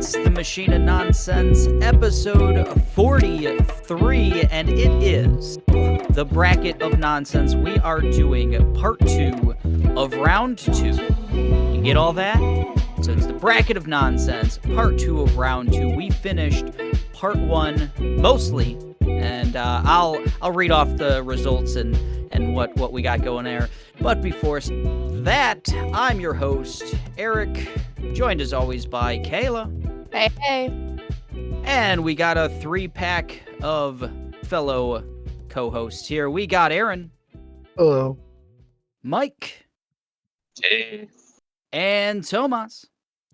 It's the Machine of Nonsense, episode 43, and it is the Bracket of Nonsense. We are doing part 2 of round 2. You get all that? So it's the Bracket of Nonsense, part 2 of round 2. We finished part 1 mostly, and I'll read off the results and what we got going there. But before that, I'm your host, Eric, joined as always by Kayla. Hey. And we got a 3-pack of fellow co-hosts here. We got Aaron. Hello. Mike. Hey. And Tomas.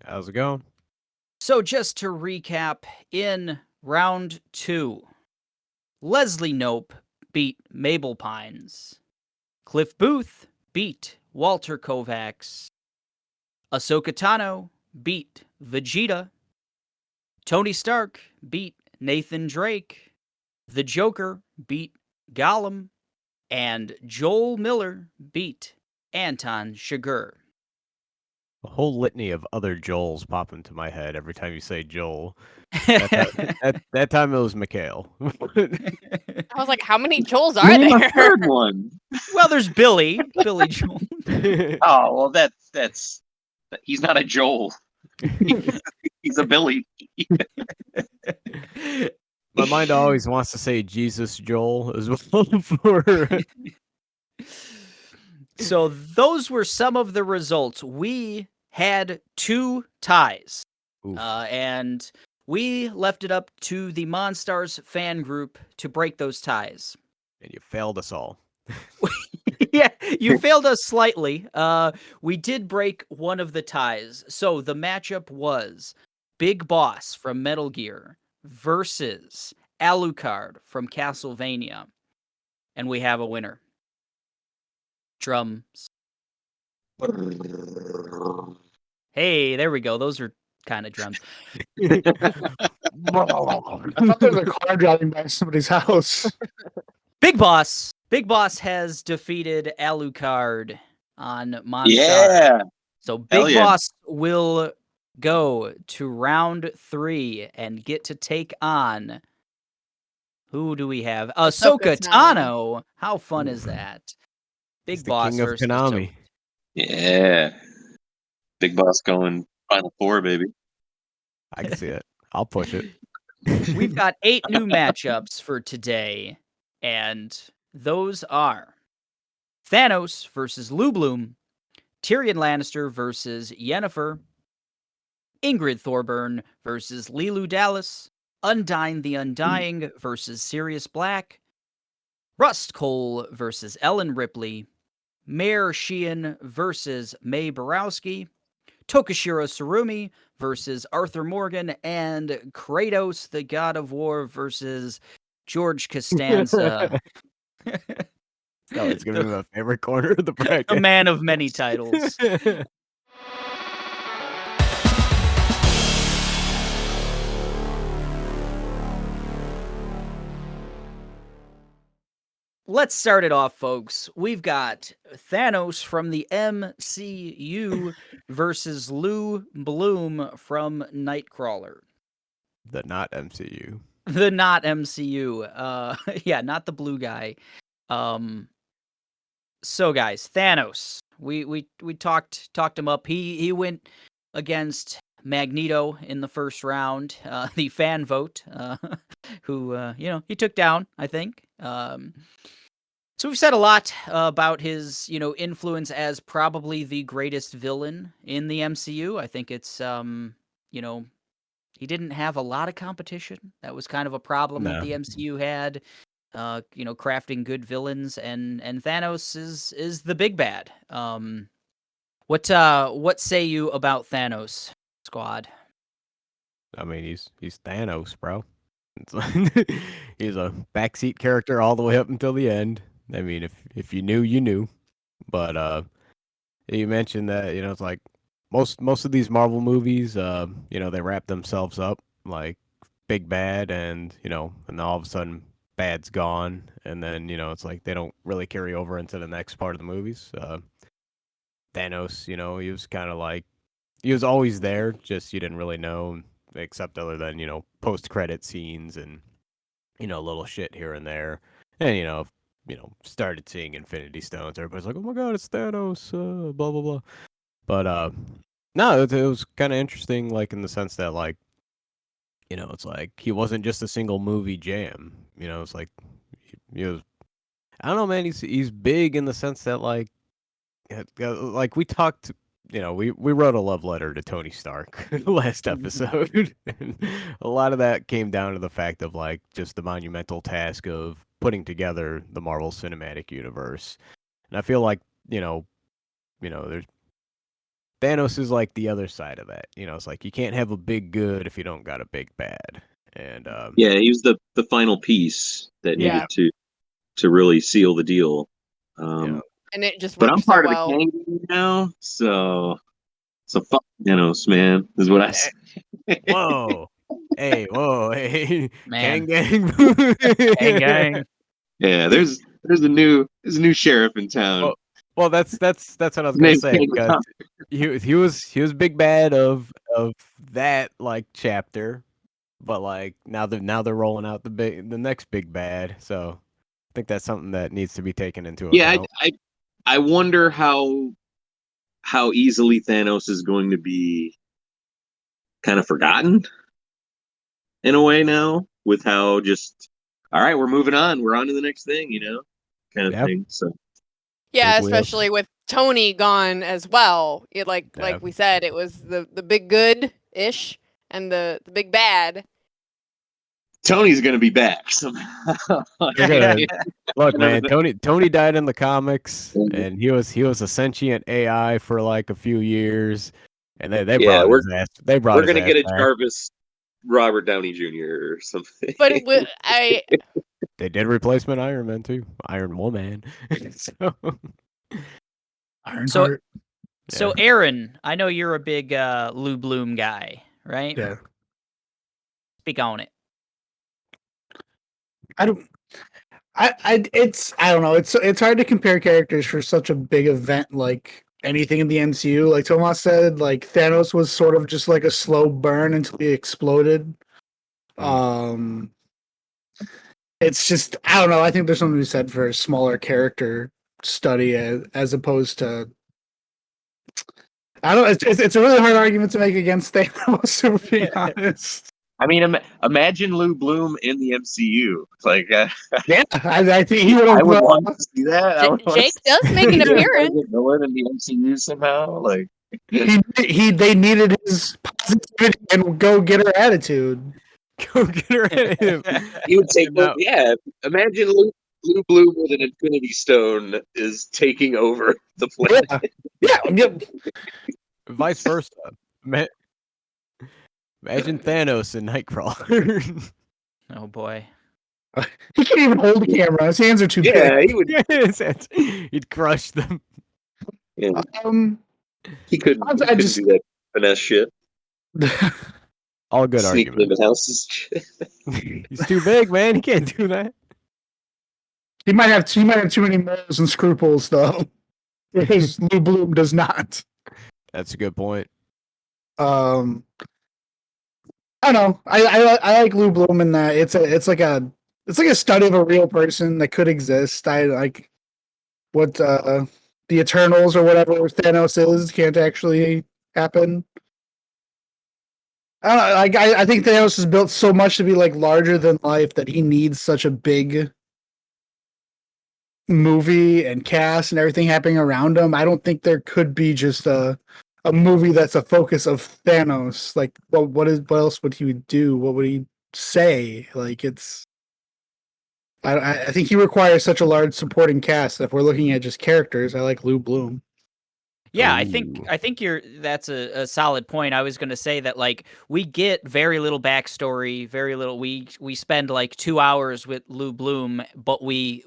How's it going? So just to recap, in round 2, Leslie Knope beat Mabel Pines. Cliff Booth beat Walter Kovacs. Ahsoka Tano beat Vegeta. Tony Stark beat Nathan Drake. The Joker beat Gollum. And Joel Miller beat Anton Chigurh. A whole litany of other Joels pop into my head every time you say Joel. That time it was Mikhail. I was like, how many Joels are Name a there? third one. Well, there's Billy Joel. Oh, well, that's he's not a Joel. He's a Billy. My mind always wants to say Jesus Joel as well. So those were some of the results. We had 2 ties, and we left it up to the Monstars fan group to break those ties. And you failed us all. Yeah, you failed us slightly. We did break one of the ties. So the matchup was Big Boss from Metal Gear versus Alucard from Castlevania. And we have a winner. Drums. Hey, there we go. Those are kind of drums. I thought there was a car driving by somebody's house. Big Boss has defeated Alucard on Monster. Yeah. So Big Hell yeah. Boss will go to round 3 and get to take on, who do we have? Ahsoka Tano. How fun is that? Big the Boss king of versus Konami. Yeah. Big Boss going Final Four, baby. I can see it. I'll push it. We've got 8 new matchups for today, and those are Thanos versus Lou Bloom, Tyrion Lannister versus Yennefer, Ingrid Thorburn versus Leeloo Dallas, Undyne the Undying versus Sirius Black, Rust Cohle versus Ellen Ripley, Mare Sheehan versus Mae Borowski, Tokushirou Tsurumi versus Arthur Morgan, and Kratos the God of War versus George Costanza. No, it's gonna be my favorite corner of the bracket. A man of many titles. Let's start it off, folks. We've got Thanos from the MCU versus Lou Bloom from Nightcrawler. The not MCU. The not MCU. Yeah, not the blue guy. So guys, Thanos. We talked him up. He went against Magneto in the first round, the fan vote, who he took down, I think. So we've said a lot about his, influence as probably the greatest villain in the MCU. I think it's, he didn't have a lot of competition. That was kind of a problem that the MCU had, crafting good villains, and Thanos is the big bad. What say you about Thanos, squad? I mean, he's Thanos, bro. He's a backseat character all the way up until the end. I mean, if you knew, you knew. But you mentioned that, it's like most of these Marvel movies, they wrap themselves up like big bad, and and all of a sudden bad's gone, and then it's like they don't really carry over into the next part of the movies. Thanos, he was kind of like he was always there, just you didn't really know. except other than post credit scenes and little shit here and there, and started seeing Infinity Stones. Everybody's like, "Oh my God, it's Thanos!" Blah blah blah. But no, it was kind of interesting, like in the sense that like it's like he wasn't just a single movie jam. It's like he was. I don't know, man. He's big in the sense that like we talked. We wrote a love letter to Tony Stark last episode. And a lot of that came down to the fact of like just the monumental task of putting together the Marvel Cinematic Universe. And I feel like, there's Thanos is like the other side of that. It's like you can't have a big good if you don't got a big bad. And Yeah, he was the final piece that Yeah. needed to really seal the deal. Yeah. And it just But worked I'm so part of well. the gang now, so fuck Thanos, man, is what I say. Whoa. Whoa, hey, Man. gang. Gang, gang. Yeah, there's a new sheriff in town. Well, that's what I was His gonna name's say, because Kayla. he was big bad of that like chapter, but like now they're rolling out the next big bad. So I think that's something that needs to be taken into Yeah, account. I wonder how easily Thanos is going to be kind of forgotten in a way now, with how just all right, we're moving on, we're on to the next thing, kind of Yeah. thing. So Yeah, Think we have- especially with Tony gone as well. Like Yeah. we said, it was the big good ish and the big bad. Tony's going to be back somehow. They're gonna look, man. Whatever Tony died in the comics, and he was a sentient AI for like a few years, and they Yeah, brought his ass. They brought we're his going to ass get a back. Jarvis Robert Downey Jr. or something. But They did replacement Iron Man too, Iron Woman. So Ironheart. So Aaron, I know you're a big Lou Bloom guy, right? Yeah. Speak on it. I don't. It's I don't know. It's hard to compare characters for such a big event like anything in the MCU. Like Tomas said, like Thanos was sort of just like a slow burn until he exploded. It's just I don't know. I think there's something to be said for a smaller character study as opposed to. I don't. It's a really hard argument to make against Thanos. To be honest. I mean, imagine Lou Bloom in the MCU. Like, Yeah, I think he would have. I would want to see that. I would want Jake to does make an see him appearance. get more than the MCU somehow. Like, They needed his positivity and go get her attitude. go get her at him. he would take. No. Yeah, imagine Lou Bloom with an Infinity Stone is taking over the planet. Yeah. Vice versa. Imagine Thanos and Nightcrawler. Oh boy. He can't even hold the camera. His hands are too Yeah, big. he would. He'd crush them. Yeah, Um, he couldn't. I He couldn't just- do that finesse shit. All good Sneaking arguments. into houses. He's too big, man. He can't do that. he might have too many morals and scruples, though. Because Lou Bloom does not. That's a good point. I don't know. I like Lou Bloom in that it's like a study of a real person that could exist. I like what the Eternals or whatever Thanos is can't actually happen. I don't know, like I think Thanos is built so much to be like larger than life that he needs such a big movie and cast and everything happening around him. I don't think there could be just a movie that's a focus of Thanos. Like, well, what else would he do? What would he say? Like, it's. I think he requires such a large supporting cast. If we're looking at just characters, I like Lou Bloom. Yeah, Ooh. I think that's a solid point. I was going to say that like we get very little backstory, very little. We spend like 2 hours with Lou Bloom, but we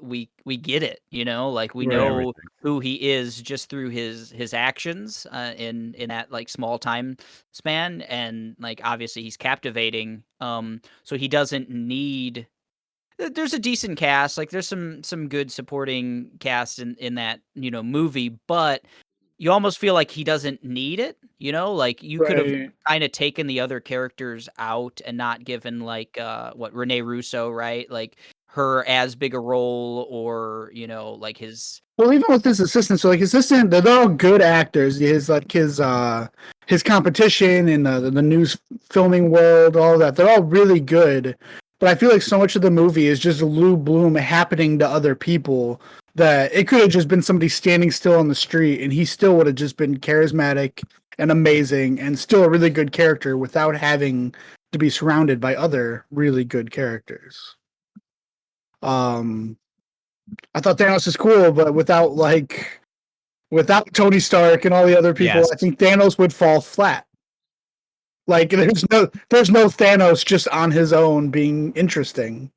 get it. Like we Right, know everything. who he is just through his actions in that like small time span, and like obviously he's captivating. So he doesn't need. There's a decent cast, like there's some good supporting cast in that movie, but you almost feel like he doesn't need it, you know? Like, you could have Right. kinda taken the other characters out and not given, like, Renee Russo, right? Like, her as big a role or, you know, like, his Well, even with his assistant, so like his assistant, they're all good actors. His competition in the news filming world, all that, they're all really good. But I feel like so much of the movie is just Lou Bloom happening to other people that it could have just been somebody standing still on the street, and he still would have just been charismatic and amazing, and still a really good character without having to be surrounded by other really good characters. I thought Thanos is cool, but without Tony Stark and all the other people, Yes. I think Thanos would fall flat. Like there's no Thanos just on his own being interesting.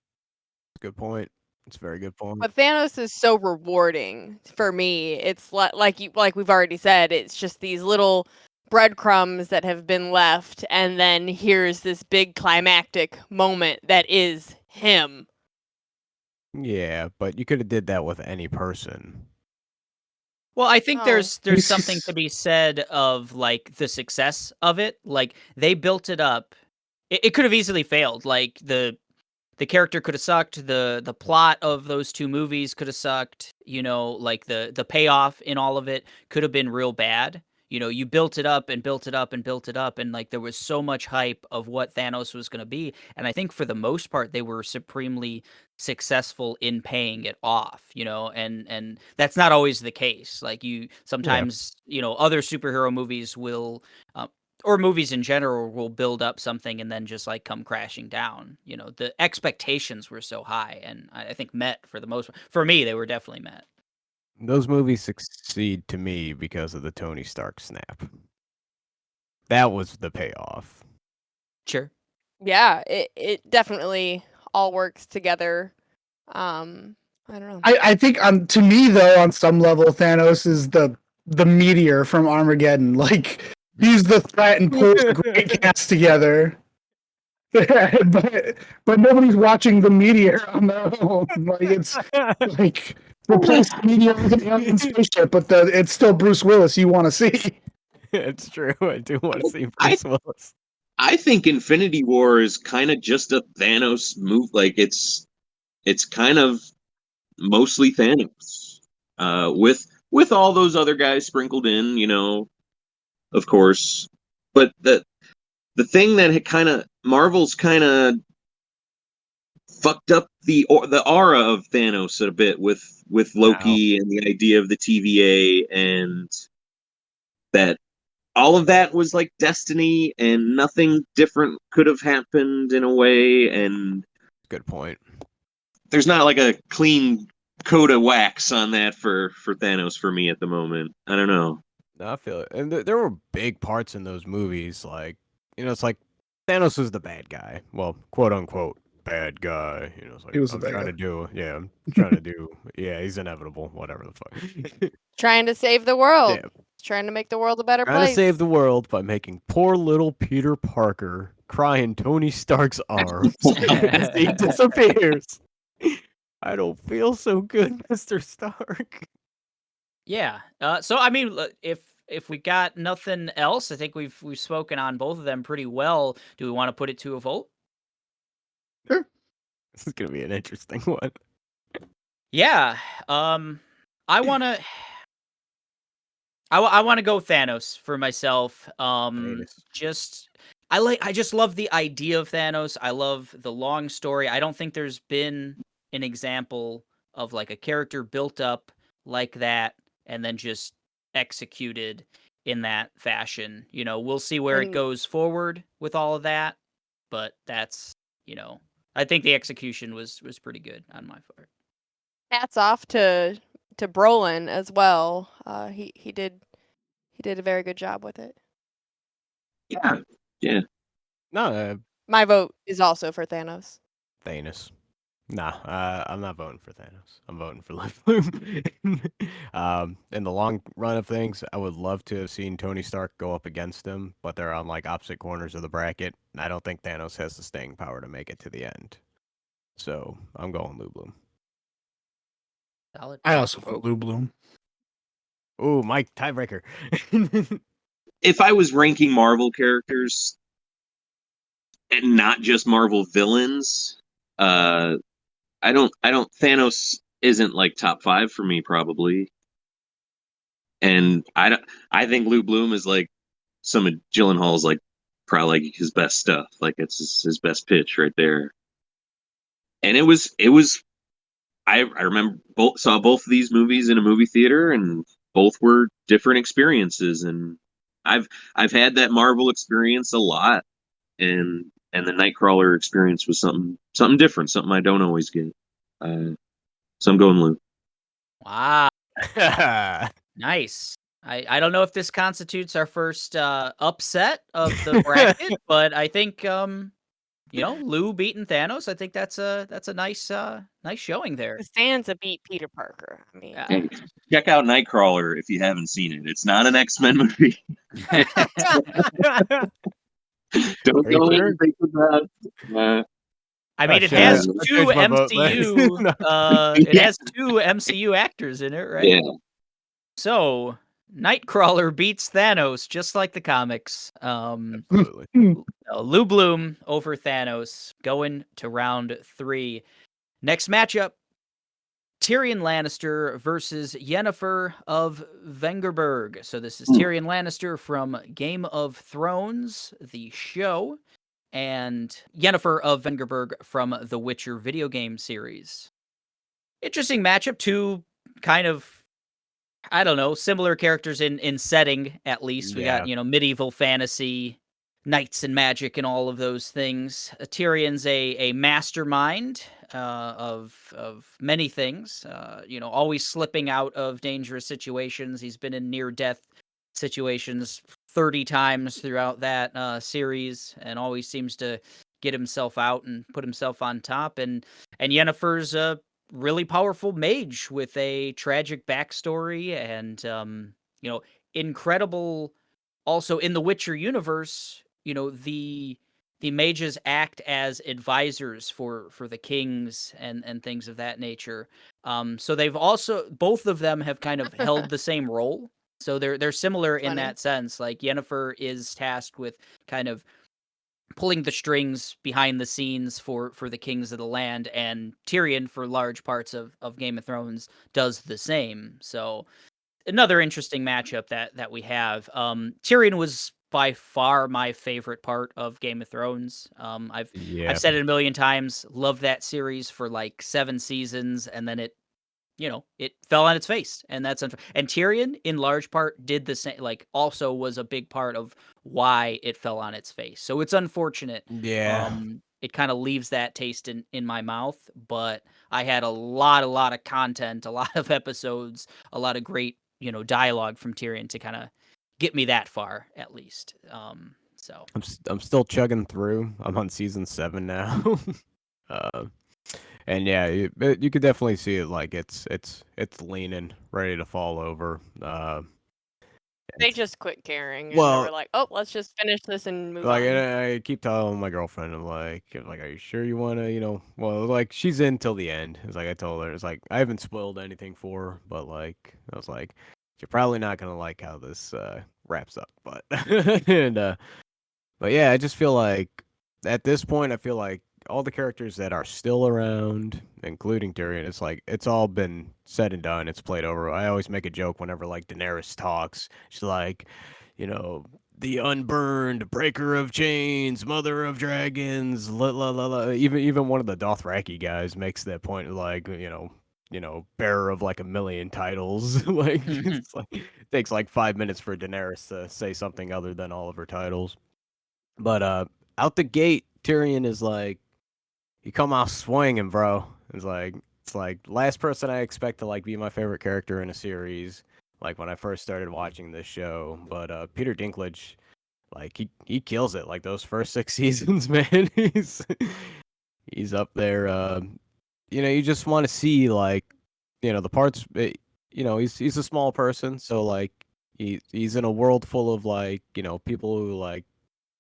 Good point. It's a very good point. But Thanos is so rewarding for me. It's like we've already said, it's just these little breadcrumbs that have been left, and then here's this big climactic moment that is him. Yeah, but you could have did that with any person. Well, I think Oh. there's He's- something to be said of, like, the success of it. Like, they built it up. It could have easily failed. Like, the character could have sucked, the plot of those two movies could have sucked, you know, like, the payoff in all of it could have been real bad. You know, you built it up and built it up and built it up, and, like, there was so much hype of what Thanos was gonna be, and I think for the most part, they were supremely successful in paying it off, you know, and that's not always the case. Like, you sometimes, you know, other superhero movies will, or movies in general will build up something and then just, like, come crashing down. You know, the expectations were so high, and I think met for the most for me, they were definitely met. Those movies succeed to me because of the Tony Stark snap. That was the payoff. Sure. Yeah, it definitely all works together. I don't know. I think to me though, on some level, Thanos is the meteor from Armageddon. Like he's the threat and pulls the great cast together. but nobody's watching the meteor on their own. Like it's like replace the meteor with an alien spaceship, but it's still Bruce Willis you want to see. It's true. I do want to see I- Bruce Willis. I think Infinity War is kind of just a Thanos move. Like it's kind of mostly Thanos, with all those other guys sprinkled in, you know, of course. But the thing that had kind of Marvel's kind of fucked up the aura of Thanos a bit with Loki and the idea of the TVA, and that all of that was like destiny and nothing different could have happened in a way, and Good point. there's not like a clean coat of wax on that for Thanos for me at the moment. I don't know. No, I feel it. And there were big parts in those movies. Like, you know, it's like Thanos was the bad guy. Well, quote unquote, bad guy. You know, it's like, He was the I'm bad trying guy. to do, yeah, I'm trying to do, yeah, he's inevitable, whatever the fuck. Trying to save the world. Yeah. Trying to make the world a better Trying place. to save the world by making poor little Peter Parker cry in Tony Stark's arms as he disappears. I don't feel so good, Mr. Stark. Yeah. So I mean, if we got nothing else, I think we've spoken on both of them pretty well. Do we want to put it to a vote? This is gonna be an interesting one. Yeah. I wanna. I want to go Thanos for myself. Thanos. I just love the idea of Thanos. I love the long story. I don't think there's been an example of like a character built up like that and then just executed in that fashion. You know, we'll see where it And- goes forward with all of that, but that's, you know, I think the execution was pretty good on my part. Hats off to Brolin as well. He did a very good job with it. Yeah. No, My vote is also for Thanos. Thanos. Nah, I'm not voting for Thanos. I'm voting for Liv Bloom. In the long run of things, I would love to have seen Tony Stark go up against him, but they're on like opposite corners of the bracket. And I don't think Thanos has the staying power to make it to the end. So I'm going Lou Bloom. Solid. I also vote Lou Bloom. Ooh, Mike, tiebreaker. If I was ranking Marvel characters and not just Marvel villains, I don't Thanos isn't like top 5 for me probably. And I think Lou Bloom is like some of Gyllenhaal's like probably like his best stuff. Like it's his best pitch right there. And it was I remember saw both of these movies in a movie theater, and both were different experiences. And I've I've had that Marvel experience a lot, and the Nightcrawler experience was something different, something I don't always get. So I'm going Lou. Wow, nice. I don't know if this constitutes our first upset of the bracket, but I think Lou beating Thanos. I think that's a nice nice showing there. Costanza beat Peter Parker. I mean, Yeah. Hey, check out Nightcrawler if you haven't seen it. It's not an X-Men movie. Don't Are you go in sure? and think about. I mean, Oh, it shit, has I two changed my vote, man. MCU. No. It Yeah. has two MCU actors in it, right? Yeah, So Nightcrawler beats Thanos, just like the comics. Absolutely. Lou Bloom over Thanos, going to round 3. Next matchup: Tyrion Lannister versus Yennefer of Vengerberg. So this is Tyrion Lannister from Game of Thrones, the show, and Yennefer of Vengerberg from the Witcher video game series. Interesting matchup. Two kind of, I don't know, similar characters in setting, at least. We got, medieval fantasy, knights and magic and all of those things. Tyrion's a mastermind of many things, always slipping out of dangerous situations. He's been in near-death situations 30 times throughout that series, and always seems to get himself out and put himself on top. And Yennefer's a really powerful mage with a tragic backstory and incredible. Also in the Witcher universe, the mages act as advisors for the kings and things of that nature. So they've also, both of them have kind of held the same role. So they're similar in Funny. that sense. Like Yennefer is tasked with kind of pulling the strings behind the scenes for the kings of the land, and Tyrion, for large parts of Game of Thrones, does the same. So another interesting matchup that we have. Tyrion was by far my favorite part of Game of Thrones. I've said it a million times. Loved that series for like 7 seasons, and then it fell on its face, and that's and Tyrion in large part did the same. Like, also was a big part of why it fell on its face. So it's unfortunate. Yeah. It kind of leaves that taste in my mouth. But I had a lot of content, a lot of episodes, a lot of great dialogue from Tyrion to kind of get me that far, at least. So I'm still chugging through. I'm on season 7 now. And yeah, you could definitely see it. Like it's leaning, ready to fall over. they just quit caring, and they Well- were like, "Oh, let's just finish this and move Like, on." and I keep telling my girlfriend, I'm like, are you sure you want to, well, like, she's in till the end. It's like I told her, it's like I haven't spoiled anything for her, but like I was like, you're probably not gonna like how this wraps up, but but yeah, I just feel like at this point, I feel like all the characters that are still around, including Tyrion, it's like it's all been said and done. It's played over. I always make a joke whenever like Daenerys talks. She's like, the unburned, breaker of chains, mother of dragons, la la la la. Even one of the Dothraki guys makes that point, like, bearer of like a million titles. Like, it's like it takes like 5 minutes for Daenerys to say something other than all of her titles. But out the gate, Tyrion is like, he come off swinging, bro. It's like last person I expect to like be my favorite character in a series. Like when I first started watching this show, but Peter Dinklage, like he kills it. Like those first 6 seasons, man. He's up there. You just want to see like, the parts. He's a small person, so like he's in a world full of like, people who like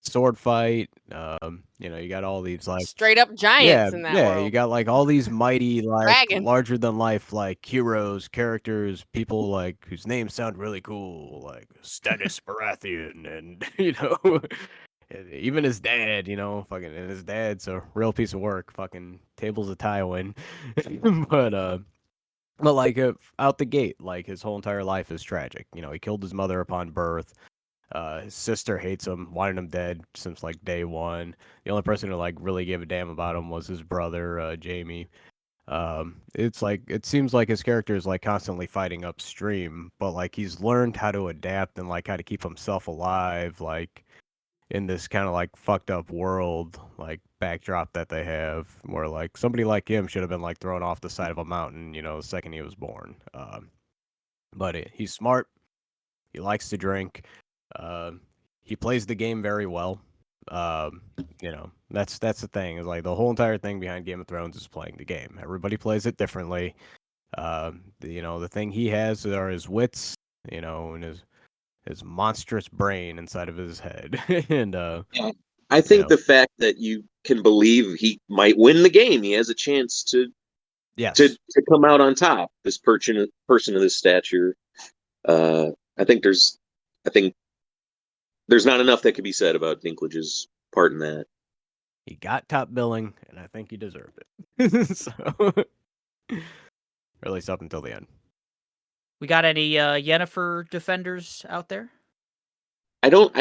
sword fight. You got all these like Straight up giants in that world. you got like all these mighty, like Dragon. larger than life, like heroes, characters, people like whose names sound really cool, like Stannis Baratheon, and and even his dad, fucking, and his dad's a real piece of work, fucking tables of Tywin, but like out the gate, like his whole entire life is tragic. He killed his mother upon birth. His sister hates him, wanted him dead since like day one. The only person who like really gave a damn about him was his brother, Jamie. It's like it seems like his character is like constantly fighting upstream, but like he's learned how to adapt and like how to keep himself alive, like in this kind of like fucked up world, like backdrop that they have, where like somebody like him should have been like thrown off the side of a mountain, the second he was born. But he's smart. He likes to drink. He plays the game very well. That's the thing. Is like the whole entire thing behind Game of Thrones is playing the game. Everybody plays it differently. The thing he has are his wits, and his monstrous brain inside of his head. And Yeah. I think the fact that you can believe he might win the game, he has a chance to come out on top. This person of this stature. I think there's not enough that could be said about Dinklage's part in that. He got top billing, and I think he deserved it. So, or at least up until the end. We got any Yennefer defenders out there? I don't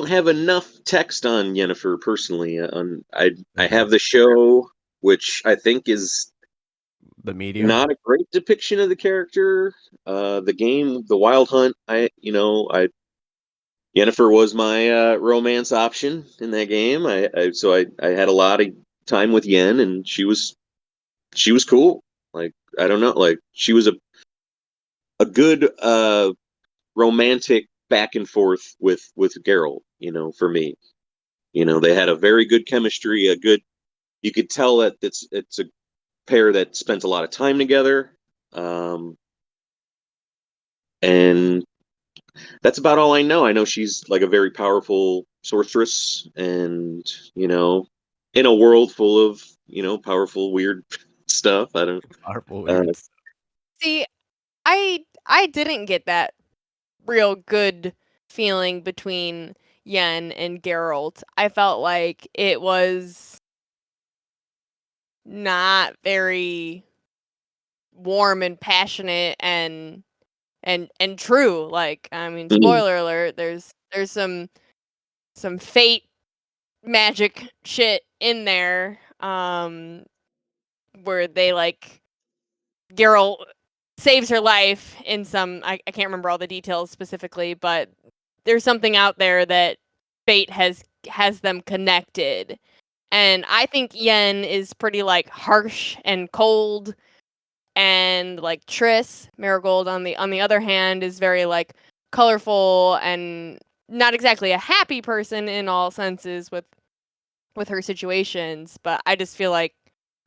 have enough text on Yennefer personally. I have the show, which I think is the medium, not a great depiction of the character. The game, The Wild Hunt. Yennefer was my romance option in that game. I had a lot of time with Yen, and she was cool. Like, I don't know, like she was a good romantic back and forth with Geralt. For me, they had a very good chemistry. You could tell that it's a pair that spent a lot of time together. And that's about all I know. I know she's like a very powerful sorceress, and in a world full of powerful weird stuff. I don't. Powerful weird stuff. See, I didn't get that real good feeling between Yen and Geralt. I felt like it was not very warm and passionate and true. Like, I mean, spoiler alert, there's some fate magic shit in there, where they like Geralt saves her life in some I can't remember all the details specifically, but there's something out there that fate has them connected. And I think Yen is pretty like harsh and cold, and like Triss Marigold on the other hand is very like colorful and not exactly a happy person in all senses with her situations, but I just feel like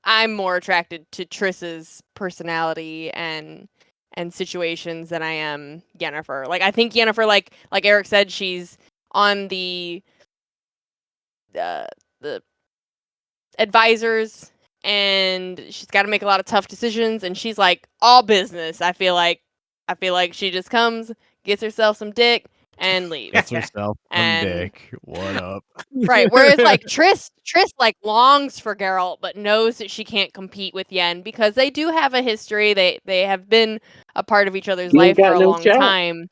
I'm more attracted to Triss's personality and situations than I am Yennefer. Like, I think Yennefer, like Eric said, she's on the advisors, and she's got to make a lot of tough decisions, and she's like all business. I feel like she just comes, gets herself some dick, and leaves. Gets herself some dick. What up? Right. Whereas like Triss like longs for Geralt, but knows that she can't compete with Yen because they do have a history. They have been a part of each other's life for a long time.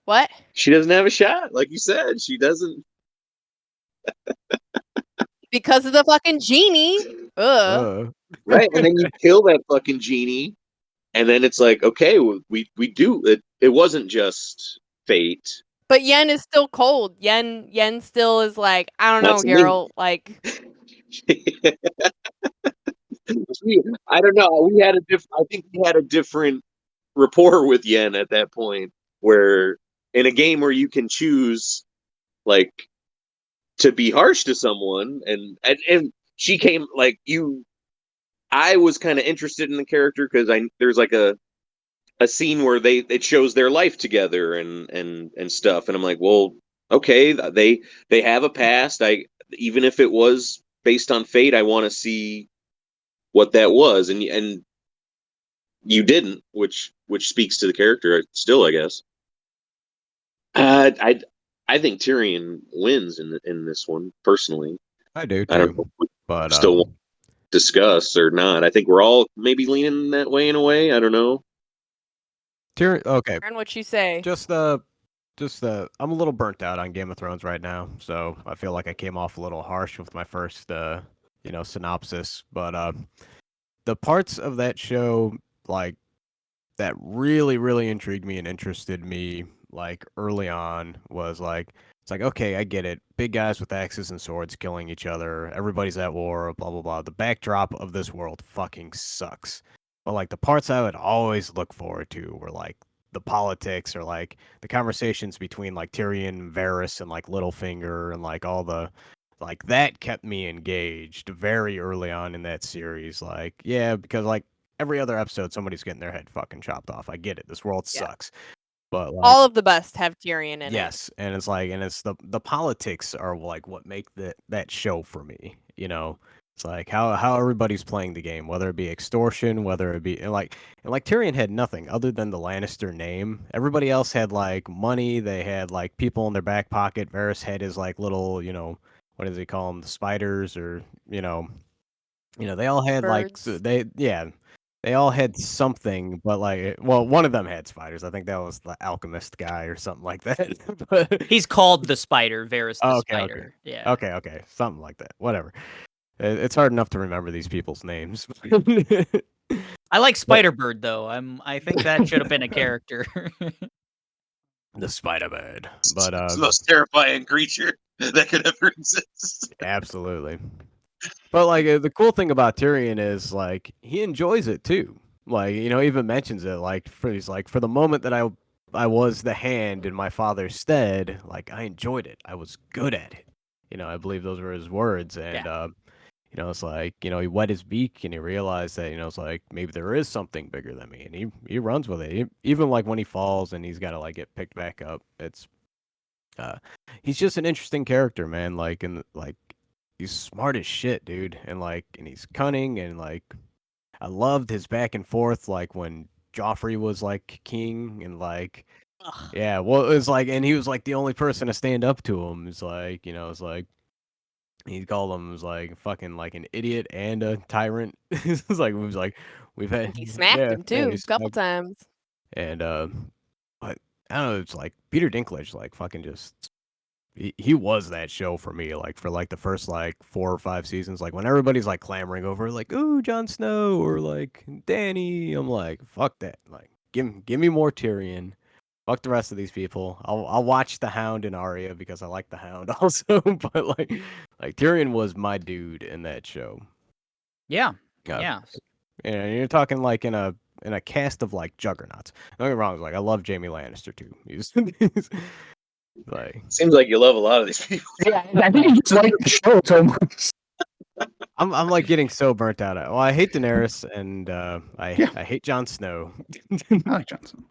What? She doesn't have a shot, like you said. She doesn't. Because of the fucking genie. Right, and then you kill that fucking genie, and then it's like, okay, we do it. It wasn't just fate. But Yen is still cold. Yen still is like, I don't know, Geralt. Like, I don't know. I think we had a different rapport with Yen at that point, where in a game where you can choose, like, to be harsh to someone, and she came like you. I was kind of interested in the character because there's like a scene where it shows their life together and stuff, and I'm like, well, okay, they have a past. Even if it was based on fate, I want to see what that was, and you didn't, which speaks to the character still, I guess. I think Tyrion wins in this one personally. I do I don't too, know if we but still want to discuss or not. I think we're all maybe leaning that way in a way. I don't know. Tyrion. Okay, And what you say? I'm a little burnt out on Game of Thrones right now, so I feel like I came off a little harsh with my first synopsis. But the parts of that show like that really intrigued me and interested me like early on was like it's like, okay, I get it. Big guys with axes and swords killing each other. Everybody's at war, blah blah blah. The backdrop of this world fucking sucks. But like the parts I would always look forward to were like the politics or like the conversations between like Tyrion, Varys, and like Littlefinger and like all the like that kept me engaged very early on in that series. Like, yeah, because like every other episode somebody's getting their head fucking chopped off. I get it. This world Yeah. sucks. But like All of the best have Tyrion in it. yes, and it's like and it's the politics are like what make that show for me, you know. It's like how everybody's playing the game, whether it be extortion, whether it be and like Tyrion had nothing other than the Lannister name. Everybody else had like money, they had like people in their back pocket. Varys had his like little, what does he call them, the spiders or they all had like Birds. they all had something, but like well, one of them had spiders. I think that was the alchemist guy or something like that. But He's called the Spider, Varys the oh, okay, Spider. Yeah. okay, something like that. Whatever. It's hard enough to remember these people's names. I like But- Spider Bird though. I think that should have been a character. the Spider Bird, but It's the most terrifying creature that could ever exist. absolutely. But like the cool thing about Tyrion is like he enjoys it too. Like he even mentions it. Like he's like for the moment that I was the hand in my father's stead. Like I enjoyed it. I was good at it. I believe those were his words. And it's like he wet his beak and he realized that it's like maybe there is something bigger than me, and he runs with it. Even like when he falls and he's got to like get picked back up. It's he's just an interesting character, man. Like and like. He's smart as shit, dude, and he's cunning, and like I loved his back and forth, like when Joffrey was like king, and like Ugh. yeah, well, it was like, and he was like the only person to stand up to him. It's like it's like he called him was like fucking like an idiot and a tyrant. It's like we've had He smacked him yeah, too he a couple smacked- times. and but I don't know, it's like Peter Dinklage, like fucking just. He was that show for me, like for like the first like 4 or 5 seasons. Like when everybody's like clamoring over, like, "Ooh, Jon Snow" or like Danny, I'm like, "Fuck that!" Like, give me more Tyrion. Fuck the rest of these people. I'll watch the Hound and Arya because I like the Hound also. But like Tyrion was my dude in that show. Yeah. Uh, Yeah. And you're talking like in a cast of like juggernauts. Don't get me wrong, like I love Jaime Lannister too. He's like Seems like you love a lot of these people. Yeah, I think you just like the show, Tomas. I'm like getting so burnt out. Well, I hate Daenerys and I hate Jon Snow. I like Johnson.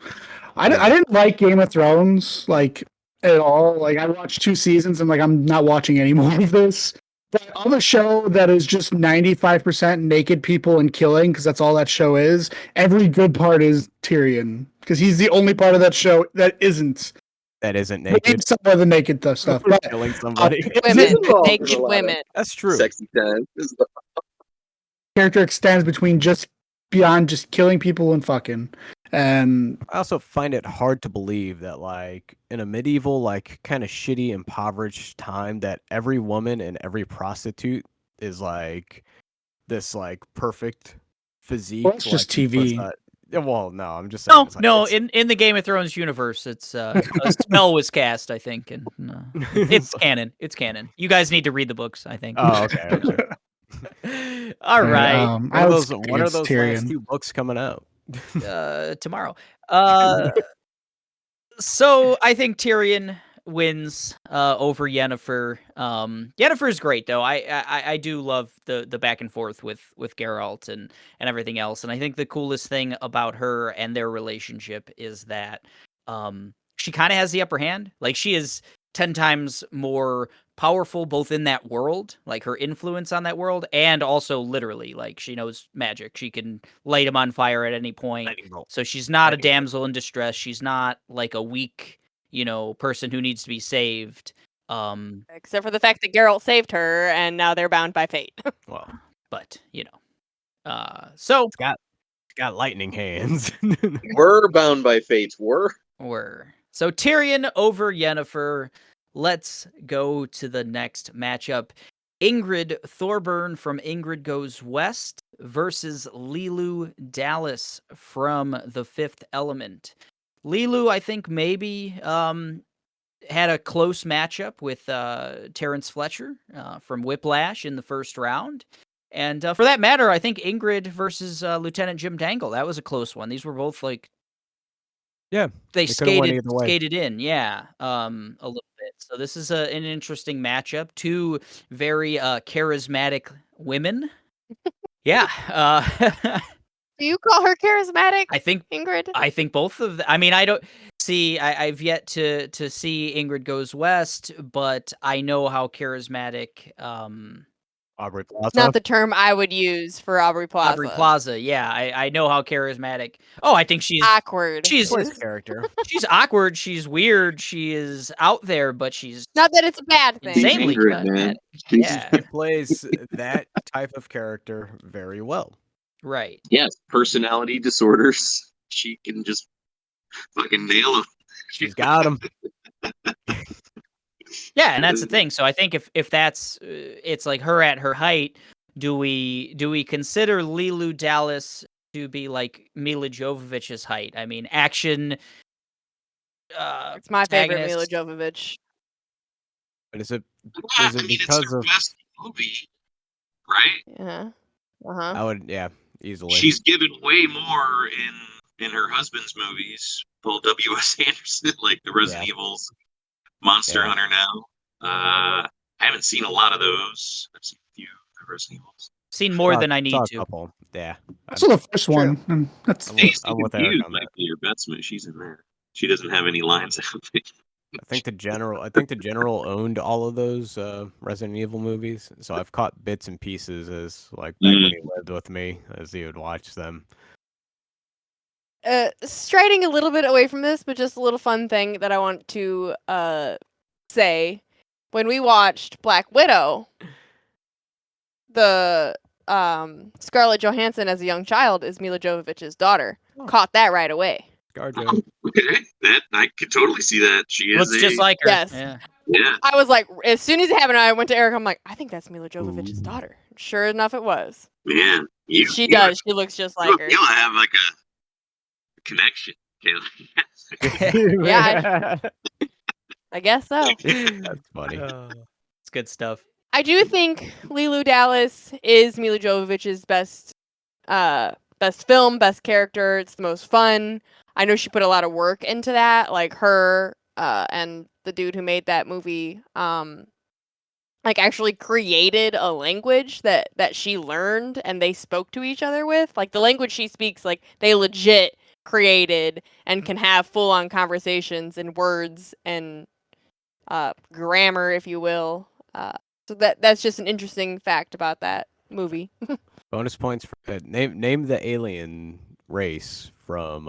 I didn't like Game of Thrones like at all. Like I watched 2 seasons and like I'm not watching any more of this. But on a show that is just 95% naked people and killing, because that's all that show is, every good part is Tyrion. Because he's the only part of that show that isn't. That isn't Maybe naked. some of the naked stuff. But Killing somebody. Women, Well, naked there's a lot of women. That's true. Sexy time. character extends between just beyond just killing people and fucking. And I also find it hard to believe that like in a medieval, like kind of shitty, impoverished time, that every woman and every prostitute is like this like perfect physique. Well, it's just like, TV. yeah, well, no, I'm just saying. No, it's like, no. it's- In the Game of Thrones universe, it's a spell was cast, I think, and it's canon. It's canon. You guys need to read the books, I think. Oh, okay. All right. I was What are against those last 2 books coming out? Tomorrow. So I think Tyrion wins over Yennefer. Yennefer is great though. I do love the back and forth with Geralt and everything else. And I think the coolest thing about her and their relationship is that she kind of has the upper hand. Like she is 10 times more powerful, both in that world, like her influence on that world, and also literally, like she knows magic. She can light him on fire at any point. Lightning bolt. So she's not a Lightning bolt. damsel in distress. She's not like a weak, person who needs to be saved. Except for the fact that Geralt saved her, and now they're bound by fate. Well, but so it's got lightning hands. We're bound by fate. So Tyrion over Yennefer. Let's go to the next matchup. Ingrid Thorburn from Ingrid Goes West versus Leeloo Dallas from The Fifth Element. Leeloo, I think, maybe had a close matchup with Terrence Fletcher from Whiplash in the first round. And for that matter, I think Ingrid versus Lieutenant Jim Dangle, that was a close one. These were both like, Yeah, they coulda went either way. skated in, yeah, a little bit. So this is an interesting matchup. Two very charismatic women. Yeah, Do you call her charismatic, I think Ingrid? both of them. I mean, I don't see. I've yet to see Ingrid Goes West, but I know how charismatic Aubrey Plaza. Not the term I would use for Aubrey Plaza. Aubrey Plaza. Yeah, I know how charismatic. Oh, I think she's Awkward. She's Voice character. she's awkward. She's weird. She is out there, but she's Not that it's a bad thing. She's insanely Ingrid, man. charismatic. Yeah, She plays that type of character very well. right. Yes, personality disorders. She can just fucking nail them. She's got him. Yeah, and that's the thing. So I think if that's it's like her at her height, do we consider Leeloo Dallas to be like Mila Jovovich's height? I mean, action. It's my favorite Mila protagonist. Jovovich. But is it I mean, because it's her of? best movie, right? Yeah. Uh-huh. I would, yeah, easily. She's given way more in her husband's movies, Paul W.S. Anderson, like the Resident Evils, Monster Yeah. Hunter now. I haven't seen a lot of those. I've seen a few of Resident Evils. Seen more than I Saw need a to. couple. Yeah. So the first one, and that's I'm Daisy with Eric Confused on might that. be your best movie. She's in there. She doesn't have any lines. I don't think. I think the general owned all of those Resident Evil movies, so I've caught bits and pieces as like back when he lived with me, as he would watch them. Striding a little bit away from this, but just a little fun thing that I want to say. When we watched Black Widow, the Scarlett Johansson as a young child is Mila Jovovich's daughter. Oh. Caught that right away. ScarJo. That I could totally see that. She Looks is just like her. Yes. Yeah. yeah. I was like, as soon as it happened, I went to Eric. I'm like, I think that's Mila Jovovich's daughter. Sure enough, it was. Man, She does. She looks just like her. You'll have like a connection, Kayla. Yeah, I guess so. That's funny. It's good stuff. I do think Leeloo Dallas is Mila Jovovich's best film, best character. It's the most fun. I know she put a lot of work into that, like her and the dude who made that movie, like actually created a language that she learned and they spoke to each other with. Like the language she speaks, like they legit created and can have full on conversations in words and grammar, if you will. So that's just an interesting fact about that movie. Bonus points for name the alien race from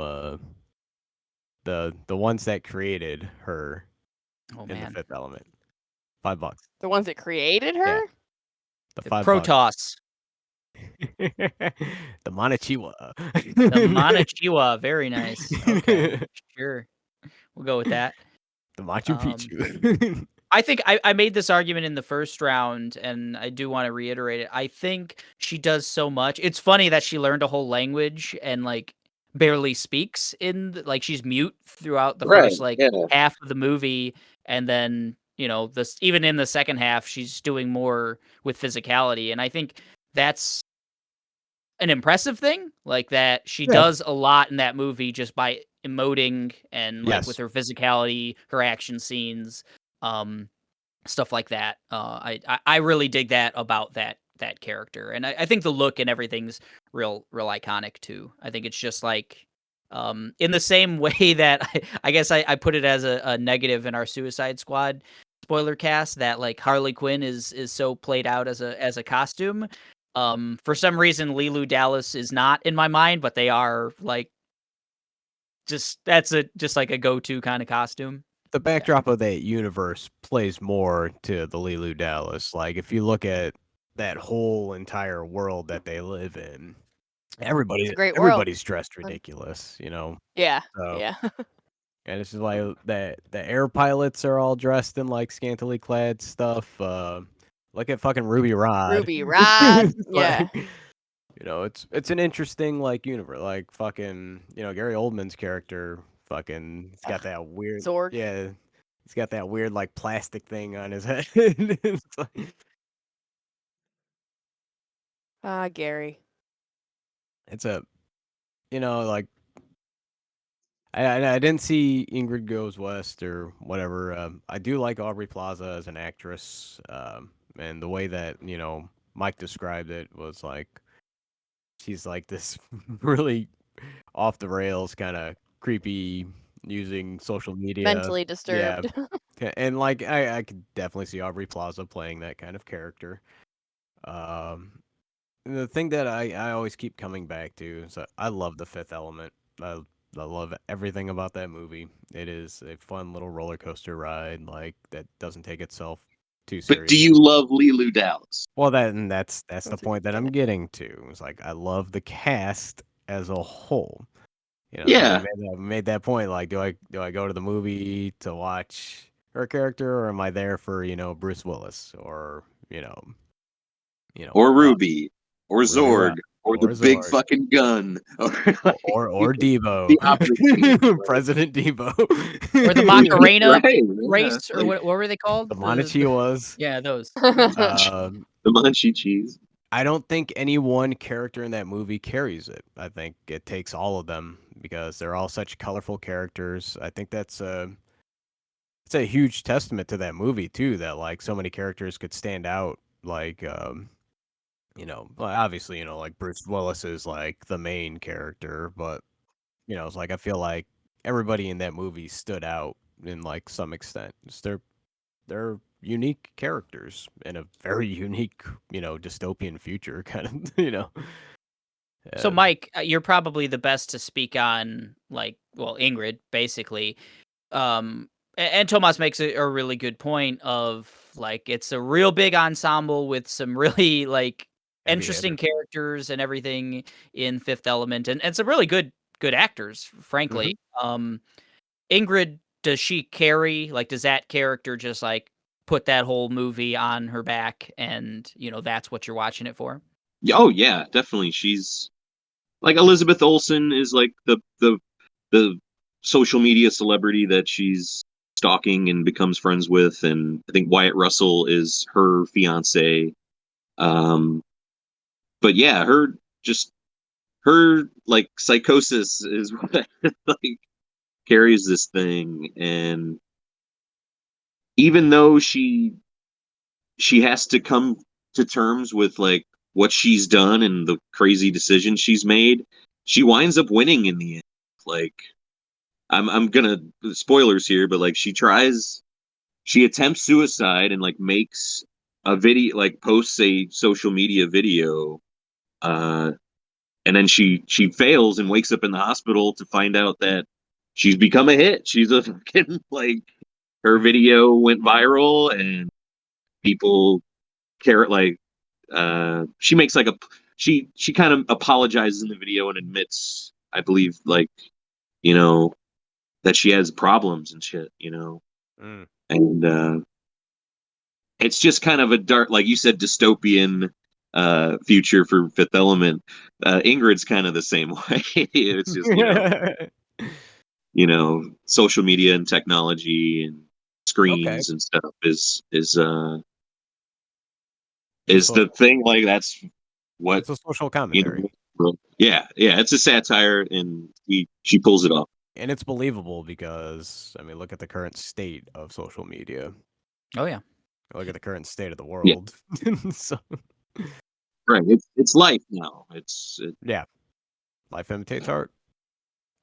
the ones that created her Oh in the man. Fifth Element. $5. The ones that created her? Yeah. The $5. Protoss. The Monochiwa. The Monochiwa. Very nice. Okay. Sure. We'll go with that. The Machu Picchu. I think I made this argument in the first round, and I do want to reiterate it. I think she does so much. It's funny that she learned a whole language and like barely speaks like she's mute throughout the Right, first like yeah. half of the movie, and then this even in the second half she's doing more with physicality, and I think that's an impressive thing, like that she does a lot in that movie just by emoting and like with her physicality, her action scenes. Stuff like that. I really dig that about that character, and I think the look and everything's real iconic too. I think it's just like In the same way that I guess I put it as a negative in our Suicide Squad spoiler cast, that like Harley Quinn is so played out as a costume. For some reason, Leeloo Dallas is not in my mind, but they are like that's just like a go-to kind of costume. The backdrop of that universe plays more to the Leeloo Dallas. Like if you look at that whole entire world that they live in, It's a great world. everybody's dressed ridiculous, you know. Yeah. So, Yeah. and it's just like the air pilots are all dressed in like scantily clad stuff. Look at fucking Ruby Rod. Ruby Rod. It's Yeah. like, you know, it's an interesting like universe. Like fucking, you know, Gary Oldman's character fucking he's got that weird Zorg. Yeah. He's got that weird like plastic thing on his head. It's like, Gary. it's a you know, like I didn't see Ingrid Goes West or whatever. I do like Aubrey Plaza as an actress, and the way that you know Mike described it was like she's like this really off the rails kind of creepy using social media. Mentally Yeah, disturbed. and like I could definitely see Aubrey Plaza playing that kind of character. Um, the thing that I always keep coming back to is that I love The Fifth Element. I love everything about that movie. It is a fun little roller coaster ride, like that doesn't take itself too But do seriously. you love Leeloo Dallas? Well, that's the That's a point that good I'm point. getting to. It's like I love the cast as a whole. You know, so Yeah. we made that point. Like, do I go to the movie to watch her character, or am I there for you know Bruce Willis or you know Or Ruby. Or Ruby Zorg. Rod Or the or big Zorg fucking gun. Or, or Debo, the opposite. President Debo, Or the Macarena Right. race, Yeah. or what were they called? the Montechiwas. Yeah, those. Um, The Munchie cheese. I don't think any one character in that movie carries it. I think it takes all of them because they're all such colorful characters. I think it's a huge testament to that movie too, that like so many characters could stand out. Like, you know, well, obviously, you know, like Bruce Willis is like the main character, but you know, it's like I feel like everybody in that movie stood out in like some extent. They're unique characters in a very unique, you know, dystopian future kind of, you know. So, Uh, Mike, you're probably the best to speak on, like, well, Ingrid, basically. And Tomas makes a really good point of, like, it's a real big ensemble with some really, like, heavy interesting hitter. characters and everything in Fifth Element, and some really good actors, frankly. Ingrid, does she carry, like, does that character just, like, put that whole movie on her back and, you know, that's what you're watching it for? Oh yeah, definitely. She's like Elizabeth Olsen is like the social media celebrity that she's stalking and becomes friends with, and I think Wyatt Russell is her fiance. Um, but yeah, her like psychosis is what like carries this thing, and even though she has to come to terms with like what she's done and the crazy decisions she's made, she winds up winning in the end. Like I'm gonna spoilers here, but like she attempts suicide and like makes a video, like posts a social media video, uh and then she fails and wakes up in the hospital to find out that she's become a hit. She's a fucking like her video went viral and people care like she makes like a she kind of apologizes in the video and admits, I believe, like, you know, that she has problems and shit, you know. Mm. And it's just kind of a dark, like you said, dystopian future for Fifth Element. Ingrid's kind of the same way. It's just, social media and technology and Okay. screens and stuff It's a is the social, thing. Like that's what it's a social you commentary. know. Yeah, it's a satire, and she pulls it off. And it's believable because I mean, look at the current state of social media. Oh, yeah. Look at the current state of the Yeah. world. So, Right. It's life now. yeah, life imitates art.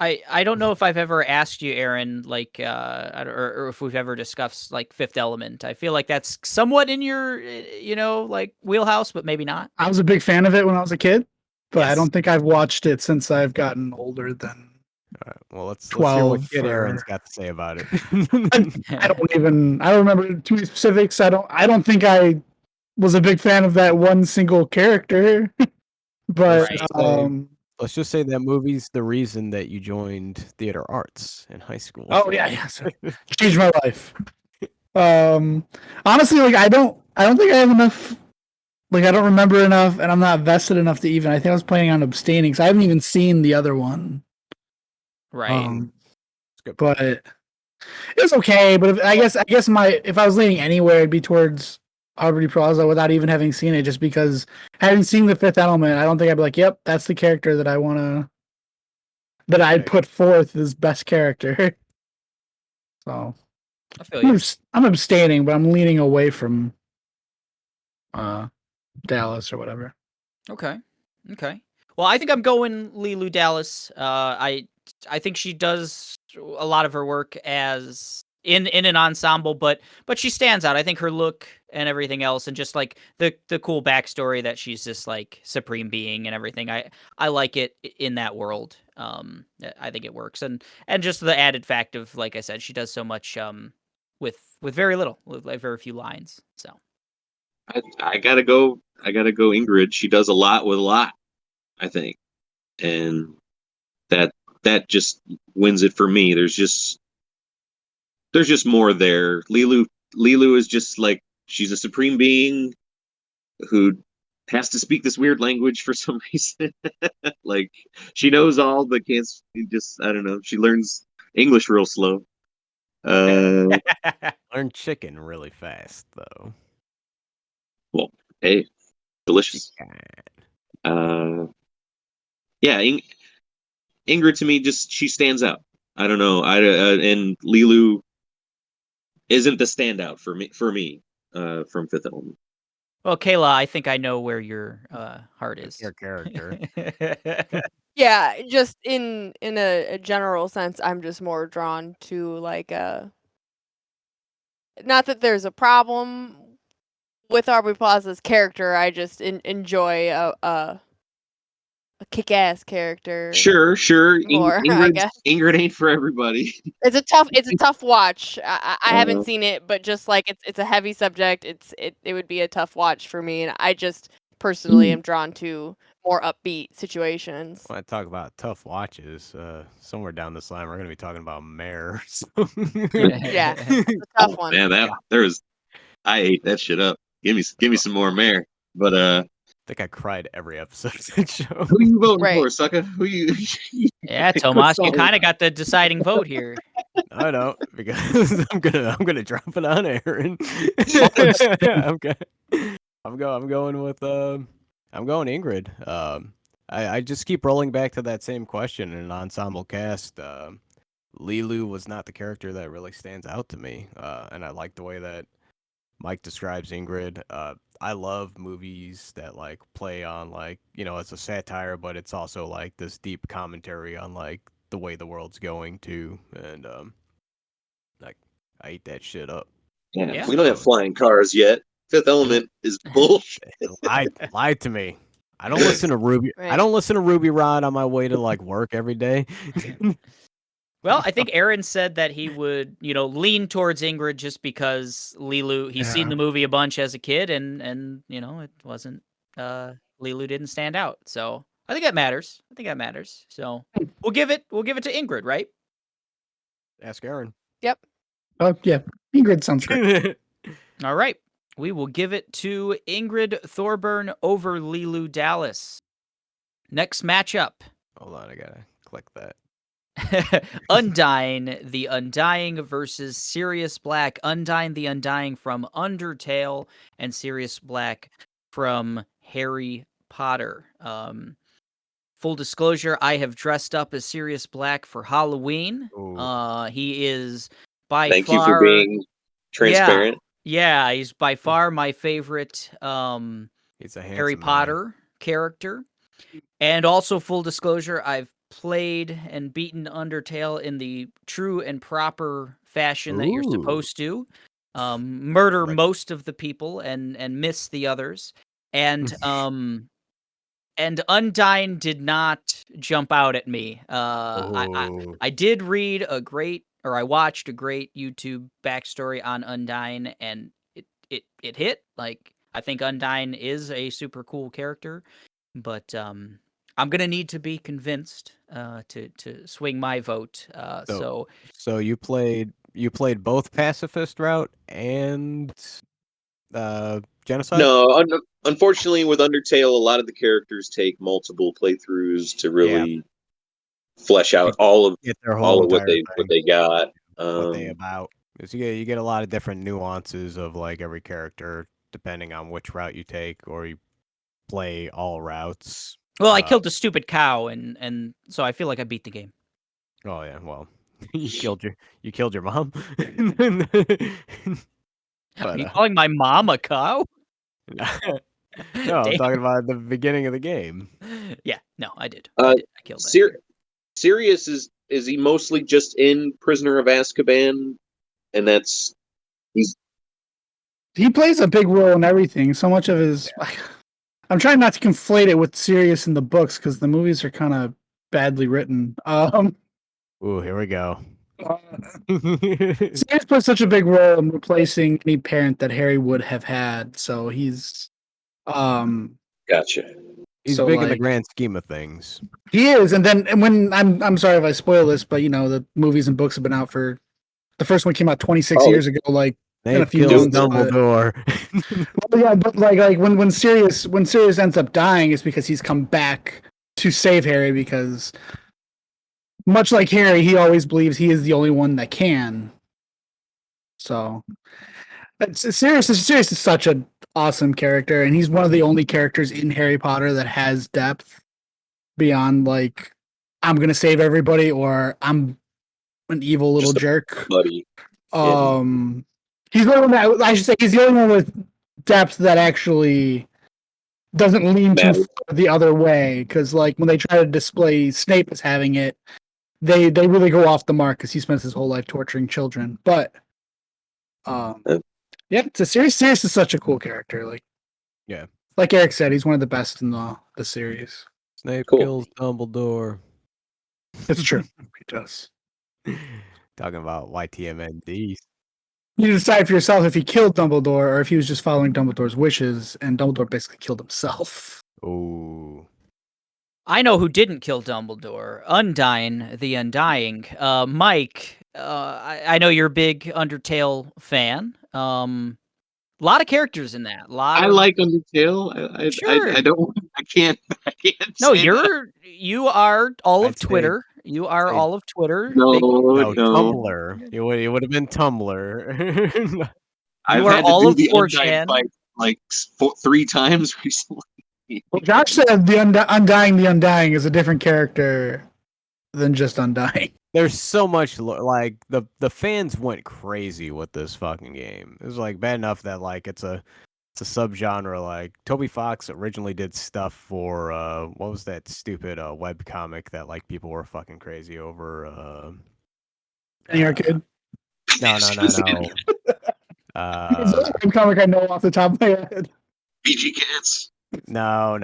I don't know if I've ever asked you, Aaron, like, or if we've ever discussed like Fifth Element. I feel like that's somewhat in your, like wheelhouse, but maybe not. I was a big fan of it when I was a kid, but I Yes. don't think I've watched it since I've gotten older than All right, well, let's hear 12 what Aaron's or got to say about it. I don't remember too many specifics. I don't think I was a big fan of that one single character. But Right. Let's just say that movie's the reason that you joined theater arts in high school. oh yeah, so changed my life. Honestly, like I don't think I have enough. Like I don't remember enough, and I'm not vested enough to even. I think I was planning on abstaining, so I haven't even seen the other one. Right. But it's okay. But I guess if I was leaning anywhere, it'd be towards Aubrey Plaza without even having seen it, just because having seen The Fifth Element, I don't think I'd be like, yep, that's the character that I'd put forth as best character. So I feel you. I'm abstaining, but I'm leaning away from Dallas or whatever. Okay. Well, I think I'm going Leeloo Dallas. I think she does a lot of her work as in an ensemble, but she stands out. I think her look and everything else, and just like the cool backstory that she's this like supreme being and everything. I like it in that world. I think it works, and just the added fact of, like I said, she does so much with very little, with like very few lines. So I gotta go. Ingrid. She does a lot with a lot, I think, and that just wins it for me. There's just more there. Leeloo is just like, she's a supreme being who has to speak this weird language for some reason. Like, she knows all, but can't. Just, I don't know. She learns English real slow. Learn chicken really fast, though. Well, hey, delicious. Yeah, Ingrid to me, just, she stands out. I don't know. And Leeloo isn't the standout for me from Fifth Element. Well, Kayla, I think I know where your heart is. Your character. Yeah, just in a general sense, I'm just more drawn to like not that there's a problem with Aubrey Plaza's character. I just enjoy a kick-ass character. Sure. More, I guess. Ingrid ain't for everybody. It's a tough watch. I haven't seen it, but just like it's a heavy subject. It would be a tough watch for me, and I just personally am drawn to more upbeat situations. When I talk about tough watches, somewhere down this line, we're going to be talking about Mare. So. Yeah, it's a tough one. Man, I ate that shit up. Give me some more Mare. But I think I cried every episode of that show. Who you voting for, sucker? Who you? Yeah, Tomas, you kind of got the deciding vote here. I don't, because I'm gonna drop it on Aaron. I'm going with I'm going Ingrid. I just keep rolling back to that same question in an ensemble cast. Leeloo was not the character that really stands out to me, and I like the way that Mike describes Ingrid. I love movies that like play on like, it's a satire, but it's also like this deep commentary on like the way the world's going too, and like I eat that shit up. Yeah. We don't have flying cars yet. Fifth Element is bullshit. Lied to me. I don't listen to Ruby. Right. I don't listen to Ruby Rod on my way to like work every day. Well, I think Aaron said that he would, lean towards Ingrid just because Leeloo, he's seen the movie a bunch as a kid, and it wasn't, Leeloo didn't stand out. So I think that matters. So we'll give it to Ingrid, right? Ask Aaron. Yep. Oh yeah, Ingrid sounds great. All right. We will give it to Ingrid Thorburn over Leeloo Dallas. Next matchup. Hold on, I gotta click that. Undyne, the Undying versus Sirius Black. Undyne, the Undying from Undertale, and Sirius Black from Harry Potter. Full disclosure, I have dressed up as Sirius Black for Halloween. He is by Thank far... you for being transparent. Yeah, he's by far my favorite He's a Harry handsome Potter character. And also, full disclosure, I've played and beaten Undertale in the true and proper fashion that you're Ooh. supposed to. Murder Right. most of the people and miss the others. And Undyne did not jump out at me. Oh. I did read I watched a great YouTube backstory on Undyne, and it hit. Like, I think Undyne is a super cool character, but I'm gonna need to be convinced to swing my vote. So you played both pacifist route and genocide? No, unfortunately, with Undertale, a lot of the characters take multiple playthroughs to really flesh out Get their whole what entire thing, they got. what they about. 'Cause you get a lot of different nuances of like every character depending on which route you take, or you play all routes. Well, I killed a stupid cow, and so I feel like I beat the game. Oh yeah, well, you killed your mom. Are But you calling my mom a cow? no, I'm Damn. talking about the beginning of the game. Yeah, no, I did. Uh, I killed that. Sirius is he mostly just in Prisoner of Azkaban, and that's He plays a big role in everything. So much of his. I'm trying not to conflate it with Sirius in the books because the movies are kind of badly written. Ooh, here we go. Sirius plays such a big role in replacing any parent that Harry would have had. So he's gotcha. He's so, big in the like, grand scheme of things. he is. And when I'm sorry if I spoil this, but the movies and books have been out for the first one came out 26 years ago, like in a They've few killed months. Dumbledore. Well, yeah, but like when Sirius ends up dying, it's because he's come back to save Harry, because much like Harry, he always believes he is the only one that can. So Sirius is such an awesome character, and he's one of the only characters in Harry Potter that has depth beyond like I'm gonna save everybody or I'm an evil little jerk. Buddy. He's the only one that I should say he's the only one with depth that actually doesn't lean too far the other way. Because like when they try to display Snape as having it, they really go off the mark because he spends his whole life torturing children. But yeah, Sirius is such a cool character. Like Eric said, he's one of the best in the series. Snape Cool. kills Dumbledore. It's true. He does. Talking about YTMND. You decide for yourself if he killed Dumbledore or if he was just following Dumbledore's wishes, and Dumbledore basically killed himself. Ooh. I know who didn't kill Dumbledore. Undyne, the Undying. Mike, I know you're a big Undertale fan. A lot of characters in that. I like Undertale. Sure. I can't. No, say that. you are all of I'd say- Twitter. You are say- all of Twitter. No, No, no. Tumblr. It would have been Tumblr. I've are had to all do of the 4chan. Undying fight like 3 times recently. Well, Josh said the Undying is a different character than just Undying. There's so much like the fans went crazy with this fucking game. It was like bad enough that like it's a subgenre. Like Toby Fox originally did stuff for what was that stupid web comic that like people were fucking crazy over. Any Arcade? No. It's a comic I know off the top of my head. BG Cats. No.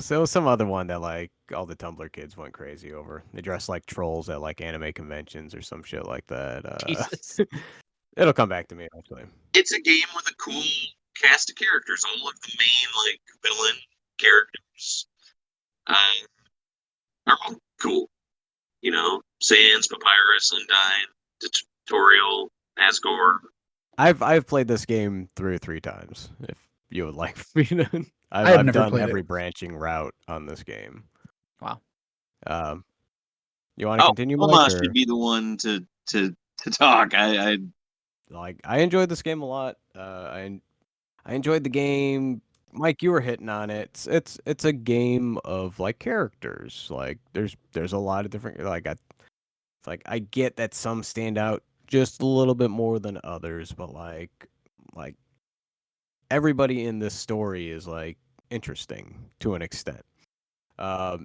So it was some other one that like all the Tumblr kids went crazy over. They dressed like trolls at like anime conventions or some shit like that. Jesus. It'll come back to me actually. It's a game with a cool cast of characters. All of the main like villain characters are all cool. You know, Sans, Papyrus, Undyne, Tutorial, Asgore. I've played this game through 3 times. If you would like me to, I have I've never done played every it. branching route on this game. Wow. You want to continue, Mike? Tomas Or- should be the one to talk. I Like I enjoyed this game a lot. I enjoyed the game. Mike, you were hitting on it. It's a game of like characters. Like there's a lot of different I get that some stand out just a little bit more than others, but like everybody in this story is like interesting to an extent.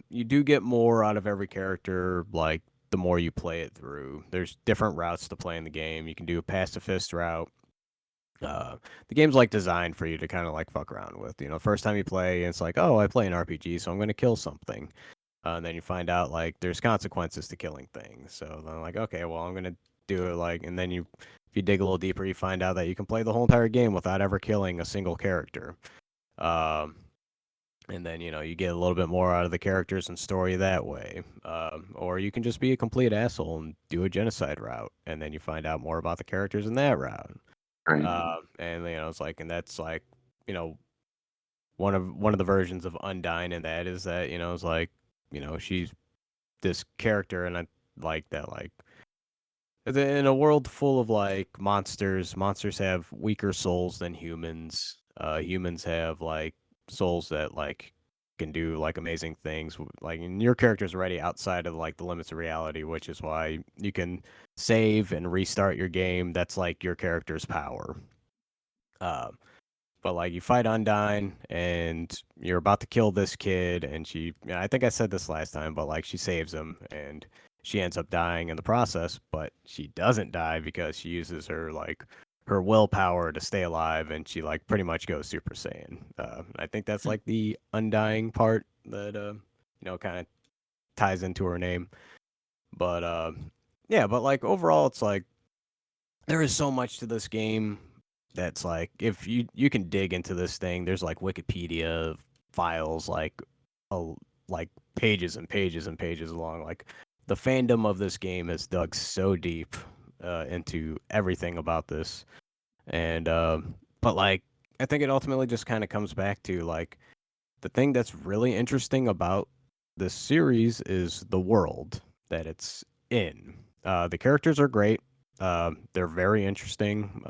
You do get more out of every character, like the more you play it through. There's different routes to play in the game. You can do a pacifist route. The game's like designed for you to kind of like fuck around with. First time you play, it's like, oh, I play an RPG, so I'm going to kill something. And then you find out like there's consequences to killing things. So then I'm like, okay, well, I'm going to do it like, and then if you dig a little deeper, you find out that you can play the whole entire game without ever killing a single character. And then, you get a little bit more out of the characters and story that way. Or you can just be a complete asshole and do a genocide route. And then you find out more about the characters in that route. Right. And, it's like, and that's like, one of the versions of Undyne, and that is that, it's like, she's this character, and I like that, like, in a world full of like monsters have weaker souls than humans. Humans have like souls that like can do like amazing things. Like, and your character's already outside of like the limits of reality, which is why you can save and restart your game. That's like your character's power. But like you fight Undyne and you're about to kill this kid, and I think I said this last time, but like she saves him and she ends up dying in the process, but she doesn't die because she uses her willpower to stay alive, and she like pretty much goes Super Saiyan. I think that's like the Undying part that kind of ties into her name. But yeah, but like overall it's like there is so much to this game that's like, if you can dig into this thing, there's like Wikipedia files like pages and pages and pages long. Like the fandom of this game has dug so deep into everything about this. And but like I think it ultimately just kind of comes back to like the thing that's really interesting about this series is the world that it's in. The characters are great. They're very interesting.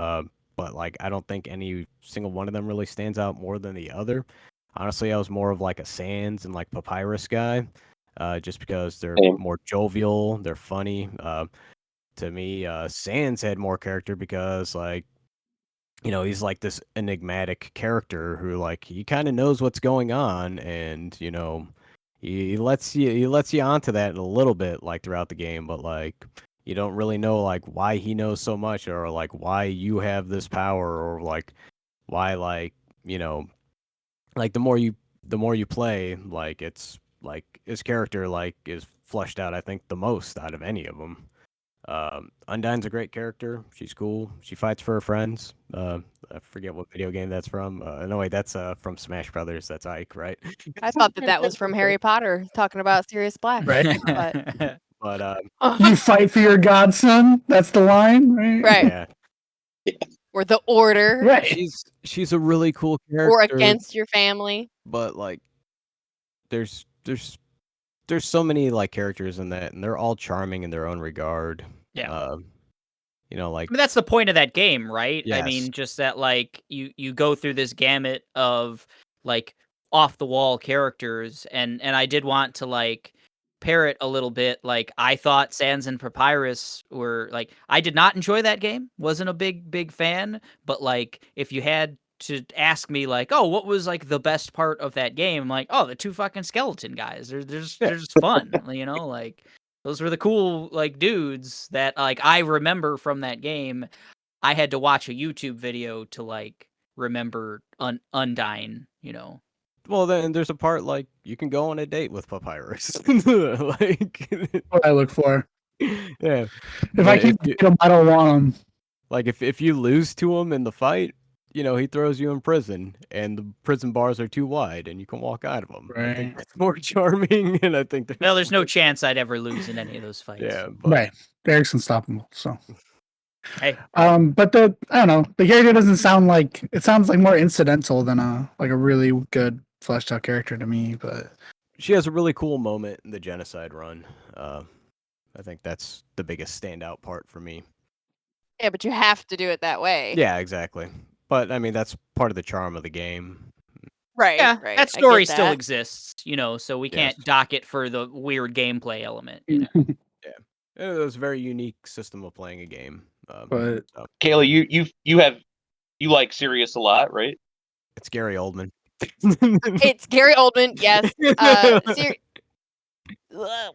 But like I don't think any single one of them really stands out more than the other. Honestly, I was more of like a Sans and like Papyrus guy, just because they're Same. more jovial, they're funny. To me, Sans had more character because like he's like this enigmatic character who like he kind of knows what's going on, and he lets you onto that a little bit like throughout the game, but like you don't really know like why he knows so much, or like why you have this power, or like why like like the more you play, like it's like his character like is fleshed out, I think, the most out of any of them. Undyne's a great character. She's cool. She fights for her friends. I forget what video game that's from. No, wait, that's from Smash Brothers. That's Ike, right? I thought that was from Harry Potter, talking about Sirius Black. Right. But But You fight for your godson. That's the line, right? right. yeah, Or the Order, Right. she's a really cool character. or against your family. But like, there's so many like characters in that, and they're all charming in their own regard. Yeah. Like I mean, that's the point of that game, right? I Yes. mean, just that like you go through this gamut of like off the wall characters, and I did want to like pair it a little bit. Like I thought Sans and Papyrus were like, I did not enjoy that game. Wasn't a big fan, but like if you had to ask me like, oh, what was like the best part of that game? I'm like, oh, the two fucking skeleton guys. They're just fun, like those were the cool like dudes that like I remember from that game. I had to watch a YouTube video to like remember Undyne, Well, then there's a part like you can go on a date with Papyrus. Like, What I look for. yeah. If I can't get him, I don't want him. Like if you lose to him in the fight, he throws you in prison, and the prison bars are too wide, and you can walk out of them. I Right. think that's more charming, and I think Well, there's no chance I'd ever lose in any of those fights. yeah, but Right. Eric's unstoppable. So. Hey. But I don't know. The character doesn't sound like, it sounds like more incidental than a really good fleshed out character to me. But she has a really cool moment in the genocide run. I think that's the biggest standout part for me. Yeah, but you have to do it that way. Yeah, exactly. But I mean, that's part of the charm of the game. Right. Yeah, right. that I story get still that. exists, so we Yes. can't dock it for the weird gameplay element. It was a very unique system of playing a game. But- so Kayla, you like Sirius a lot, right? it's Gary Oldman. It's Gary Oldman, yes.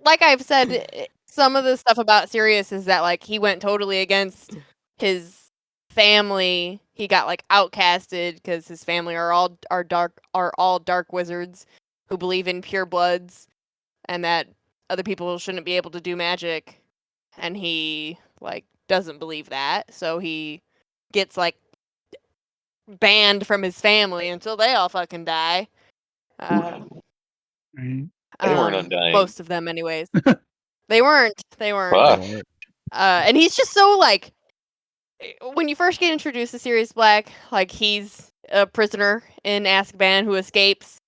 Like I've said, some of the stuff about Sirius is that like he went totally against his family. He got like outcasted because his family are all dark wizards who believe in pure bloods and that other people shouldn't be able to do magic. And he like doesn't believe that, so he gets like banned from his family until they all fucking die. Right. They weren't Undying. Most of them, anyways. They weren't. Fuck. And he's just so like, when you first get introduced to Sirius Black, like he's a prisoner in Azkaban who escapes,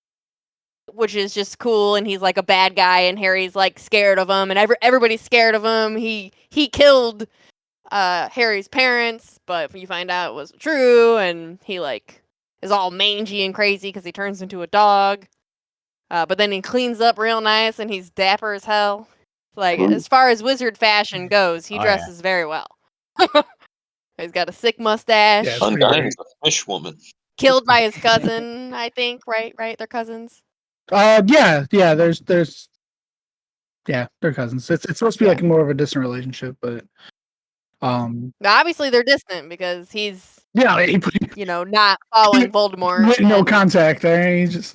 which is just cool, and he's like a bad guy, and Harry's like scared of him, and everybody's scared of him. He killed Harry's parents, but you find out it wasn't true, and he like is all mangy and crazy because he turns into a dog. But then he cleans up real nice, and he's dapper as hell. Like, as far as wizard fashion goes, he dresses very well. He's got a sick mustache. Yeah, Undying's a fish woman. Killed by his cousin, I think. Right? They're cousins. Yeah. Yeah, they're cousins. It's supposed to be like more of a distant relationship, but Now, obviously they're distant because he's yeah, he not following Voldemort. no contact there. He just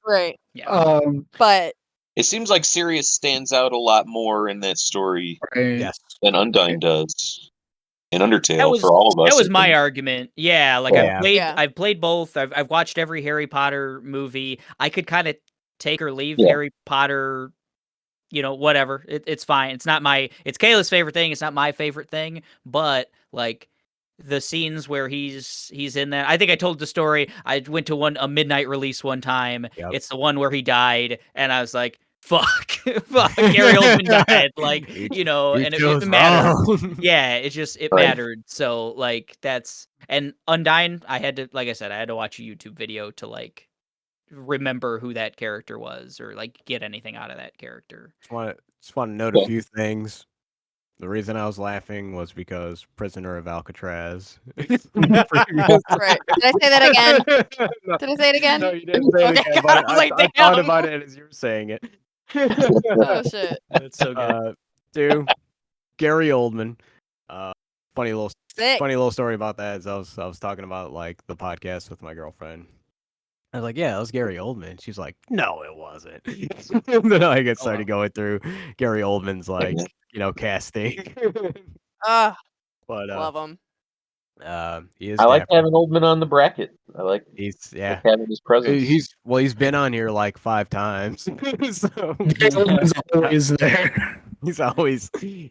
Right. Yeah. But It seems like Sirius stands out a lot more in that story right. Yes. than Undyne does in Undertale That was, for all of us. That was my argument. Yeah, like Yeah. I've played both. I've watched every Harry Potter movie. I could kind of take or leave Yeah. Harry Potter, whatever. It's fine. It's Kayla's favorite thing. It's not my favorite thing, but like the scenes where he's in that. I think I told the story. I went to a midnight release one time. Yep. It's the one where he died, and I was like, fuck, Gary Oldman died. Like, and it mattered. Yeah, it mattered. So like and Undyne, I had to watch a YouTube video to like remember who that character was or like get anything out of that character. Just want to note a few things. The reason I was laughing was because Prisoner of Alcatraz. right. Did I say that again? Did I say it again? No, you didn't say it again, but I thought about it as you were saying it. Oh shit. That's so good. Dude, Gary Oldman. Funny Sick. little story about that is I was talking about like the podcast with my girlfriend. I was like, yeah, that was Gary Oldman. She's like, no, it wasn't. And then I started going through Gary Oldman's like, casting. But Love him. He is. I like dapper. having Oldman on the bracket. I like having his presence. He's been on here like 5 times. So Oldman's always there.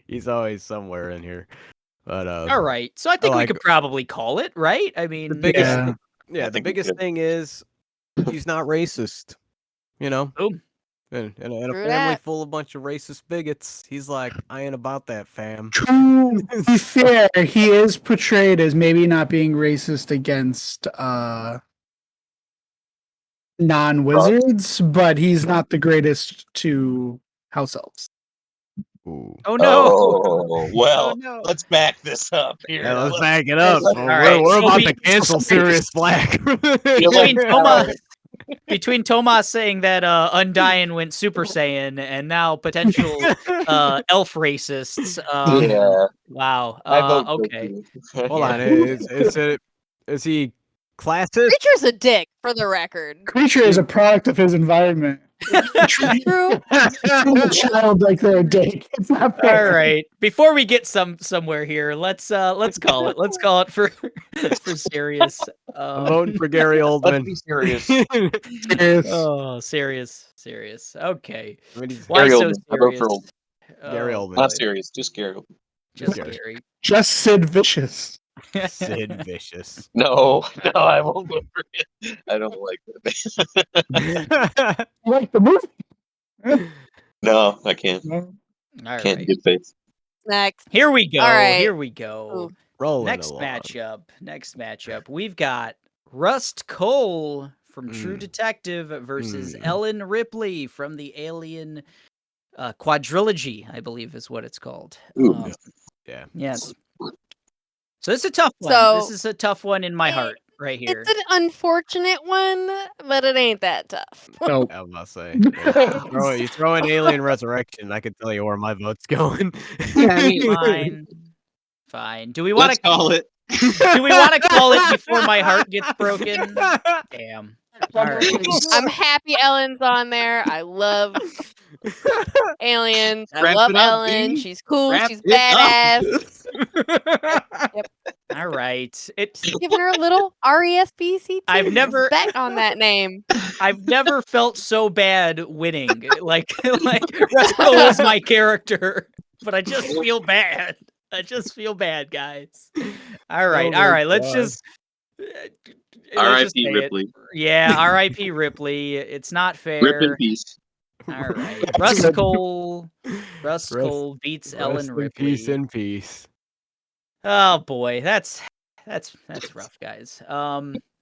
He's always somewhere in here. But all right, so I think we could probably call it, right? I mean, the biggest thing is he's not racist. Boom. And a family full of a bunch of racist bigots. He's like, I ain't about that, fam. To be fair, he is portrayed as maybe not being racist against non-wizards, but he's not the greatest to house elves. Ooh. Oh no! Oh, well, let's back this up here. Yeah, let's back it up. Right. We're about to cancel Sirius Black. Between Tomas saying that Undyne went Super Saiyan and now potential elf racists. Yeah. Wow. I vote okay. Hold on. Is he classist? Creature's a dick, for the record. Creature is a product of his environment. True. A child like they're a dick. It's not fair. All right. Before we get somewhere here, let's call it. Let's call it for Sirius. I'm voting for Gary Oldman. Let's be serious. Oh, serious. Okay. Gary Why so Oldman. I vote for serious? Gary Oldman. Not serious, just Gary Oldman. Just Gary. Just Sid Vicious. Sid Vicious. No, I won't vote for it. I don't like that. You like the movie? No, I can't. No. All Can't right. get face. Next. Here we go. All right. Here we go. Ooh. Rolling Next along. matchup. We've got Rust Cohle from True Detective versus Ellen Ripley from the Alien quadrilogy, I believe is what it's called. Yeah. Yes. So this is a tough one. So- This is a tough one in my heart. right here. It's an unfortunate one, but it ain't that tough. Nope. I must say, you throw in Alien Resurrection, I can tell you where my vote's going. Yeah, I mean, Fine. Fine. Do we want let's to call it. do we want to call it before my heart gets broken? Damn. All right. I'm happy Ellen's on there. I love aliens. I Wrap love it up, Ellen. B. She's cool. Wrap She's it up. badass. All right. It's Giving her a little RESPCT I've never- respect on that name. I've never felt so bad winning. Like Rusko is my character, but I just feel bad. I just feel bad, guys. All right. Oh All my right. Let's God. just R.I.P. say it. Ripley. Yeah, R.I.P. Ripley. It's not Rip in fair. peace. All right. Russ Cole beats Ellen Rest in peace Ripley. in peace. Oh boy, that's rough, guys.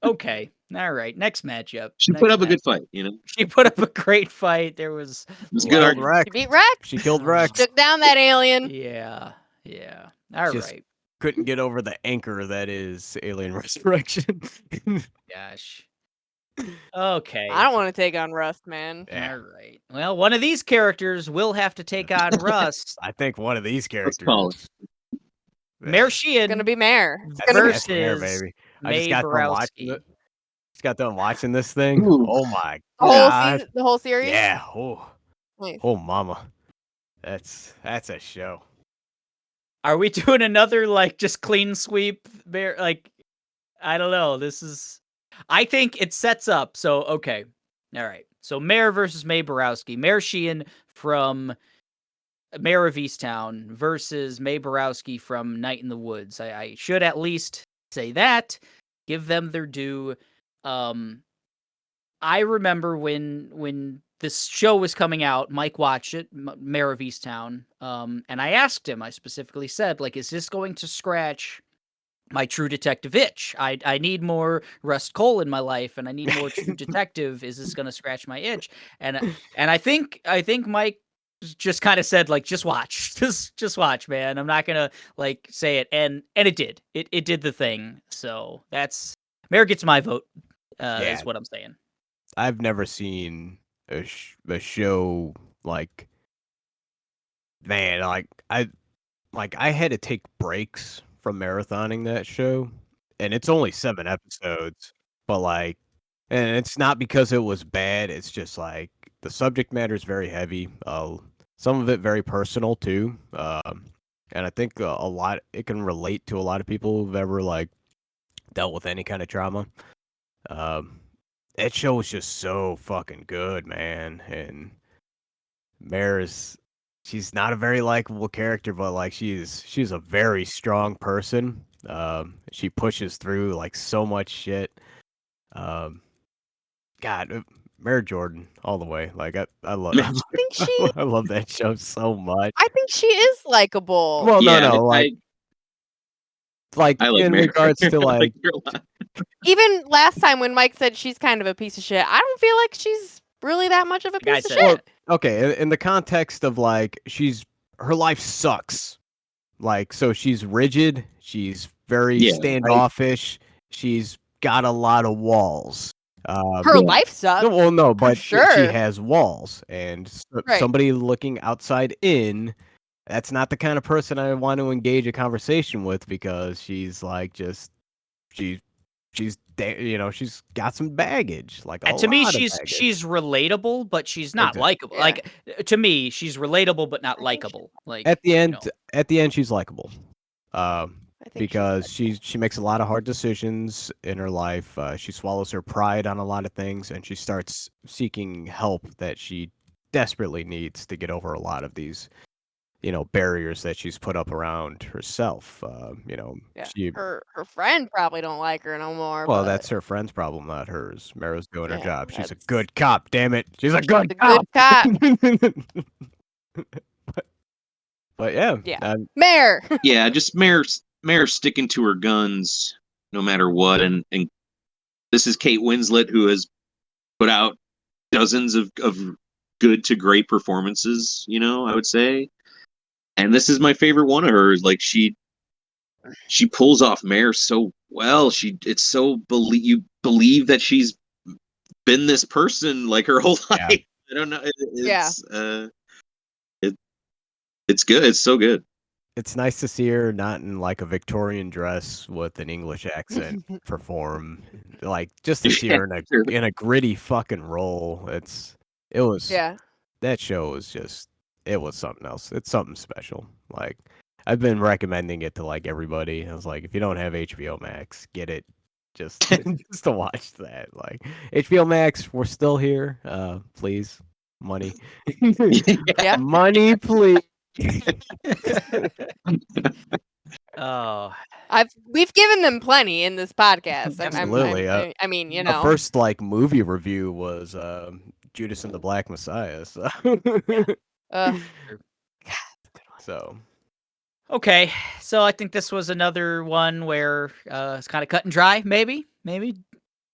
Okay. All right. Next matchup. She Next put up a matchup. good fight, you know. She put up a great fight. There was It was a a good lot- argument. Rex. She beat Rex. She killed Oh. Rex. Took down that alien. Yeah. Yeah. All right. Just- Couldn't get over the anchor that is Alien Resurrection. Gosh. Okay. I don't want to take on Rust, man. Yeah. All right. Well, one of these characters will have to take on Russ. I think one of these Let's characters. call it. Mare It's Sheehan gonna be Mare. It's That's gonna be That's Mare, versus baby. I Mae just got done watching Borowski. it. Just got done watching this thing. Ooh. Oh my the whole god. season, the whole series. Yeah. Oh. Nice. Oh mama. That's a show. Are we doing another like just clean sweep? Like, I don't know. This is. I think it sets up. So okay, all right. So Mare versus Mae Borowski. Mare Sheehan from Mare of Easttown versus Mae Borowski from Night in the Woods. I should at least say that. Give them their due. I remember when this show was coming out, Mike watched it, Mare of Easttown, and I asked him, I specifically said, like, is this going to scratch my True Detective itch? I need more Rust Cole in my life, and I need more True Detective. Is this going to scratch my itch? And I think Mike just kind of said, like, just watch, just watch, man. I'm not gonna like say it, and it did. It did the thing. So that's Mare gets my vote. Is what I'm saying. I've never seen a show like, man, I had to take breaks from marathoning that show, and it's only 7 episodes, but like, and it's not because it was bad, it's just like the subject matter is very heavy, some of it very personal too, and I think a lot, it can relate to a lot of people who've ever like dealt with any kind of trauma. That show was just so fucking good, man. And Mare's, she's not a very likable character, but like she's a very strong person. She pushes through like so much shit. God, Mare Jordan all the way. Like I love I think she. I love that show so much. I think she is likable. Well, Yeah, no, like I like in Mare. regards to I like her a lot. Even last time when Mike said she's kind of a piece of shit, I don't feel like she's really that much of a guy piece of said shit. okay, in the context of like her life sucks. Like, so she's rigid, she's very Yeah, standoffish, she's got a lot of walls. Her Yeah. life sucks. No, well, no, but she sure. has walls, and Right. somebody looking outside in, that's not the kind of person I want to engage a conversation with, because she's like she's she's got some baggage, like a And to me, lot of she's baggage. relatable, but she's not Exactly. likable. Yeah. Like to me, she's relatable but not likable. Like At the you end, know. she's likable. I think Because she's she makes a lot of hard decisions in her life. She swallows her pride on a lot of things, and she starts seeking help that she desperately needs to get over a lot of these, barriers that she's put up around herself. Yeah. She her friend probably don't like her no more. well, but that's her friend's problem, not hers. Mare's doing her Yeah, job. She's a that's- good cop. Damn it, she's a she's good a good cop. cop. but yeah, Yeah. Mare. Yeah, just Mare sticking to her guns no matter what, and this is Kate Winslet, who has put out dozens of good to great performances. I would say, and this is my favorite one of hers. Like she she pulls off Mare so well. It's so you believe that she's been this person like her whole life. Yeah. I don't know. Yeah. It's good. It's so good. It's nice to see her not in like a Victorian dress with an English accent perform. Like just to see her in a gritty fucking role. It was Yeah. that show was just it was something else. It's something special. Like I've been recommending it to like everybody. I was like, if you don't have HBO Max, get it. Just just to watch that. Like HBO Max, we're still here. Please. Money. Yeah. Money, please. Oh, We've given them plenty in this podcast. Absolutely. I mean, you The know. first like movie review was Judas and the Black Messiah. So, God, so okay. So I think this was another one where it's kind of cut and dry. Maybe.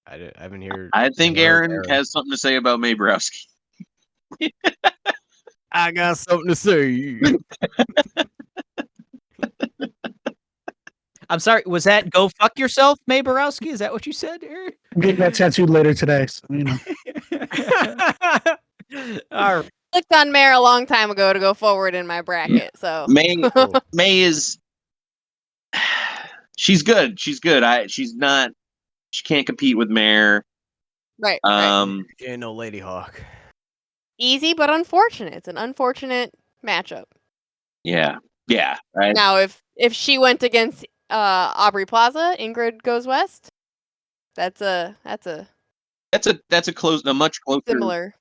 I haven't heard. I think haven't heard Aaron has something to say about Mae Borowski. I got something to say. I'm sorry. Was that "Go fuck yourself," Mae Borowski? Is that what you said, Aaron? I'm getting that tattooed later today, so you know. All right. clicked on Mare a long time ago to go forward in my bracket. So Mae is she's good. She's good. She can't compete with Mare. right. She ain't no Lady Hawk. Easy but unfortunate. It's an unfortunate matchup. Yeah. Yeah. Right. Now if she went against Aubrey Plaza, Ingrid goes west. That's a That's a much closer similar.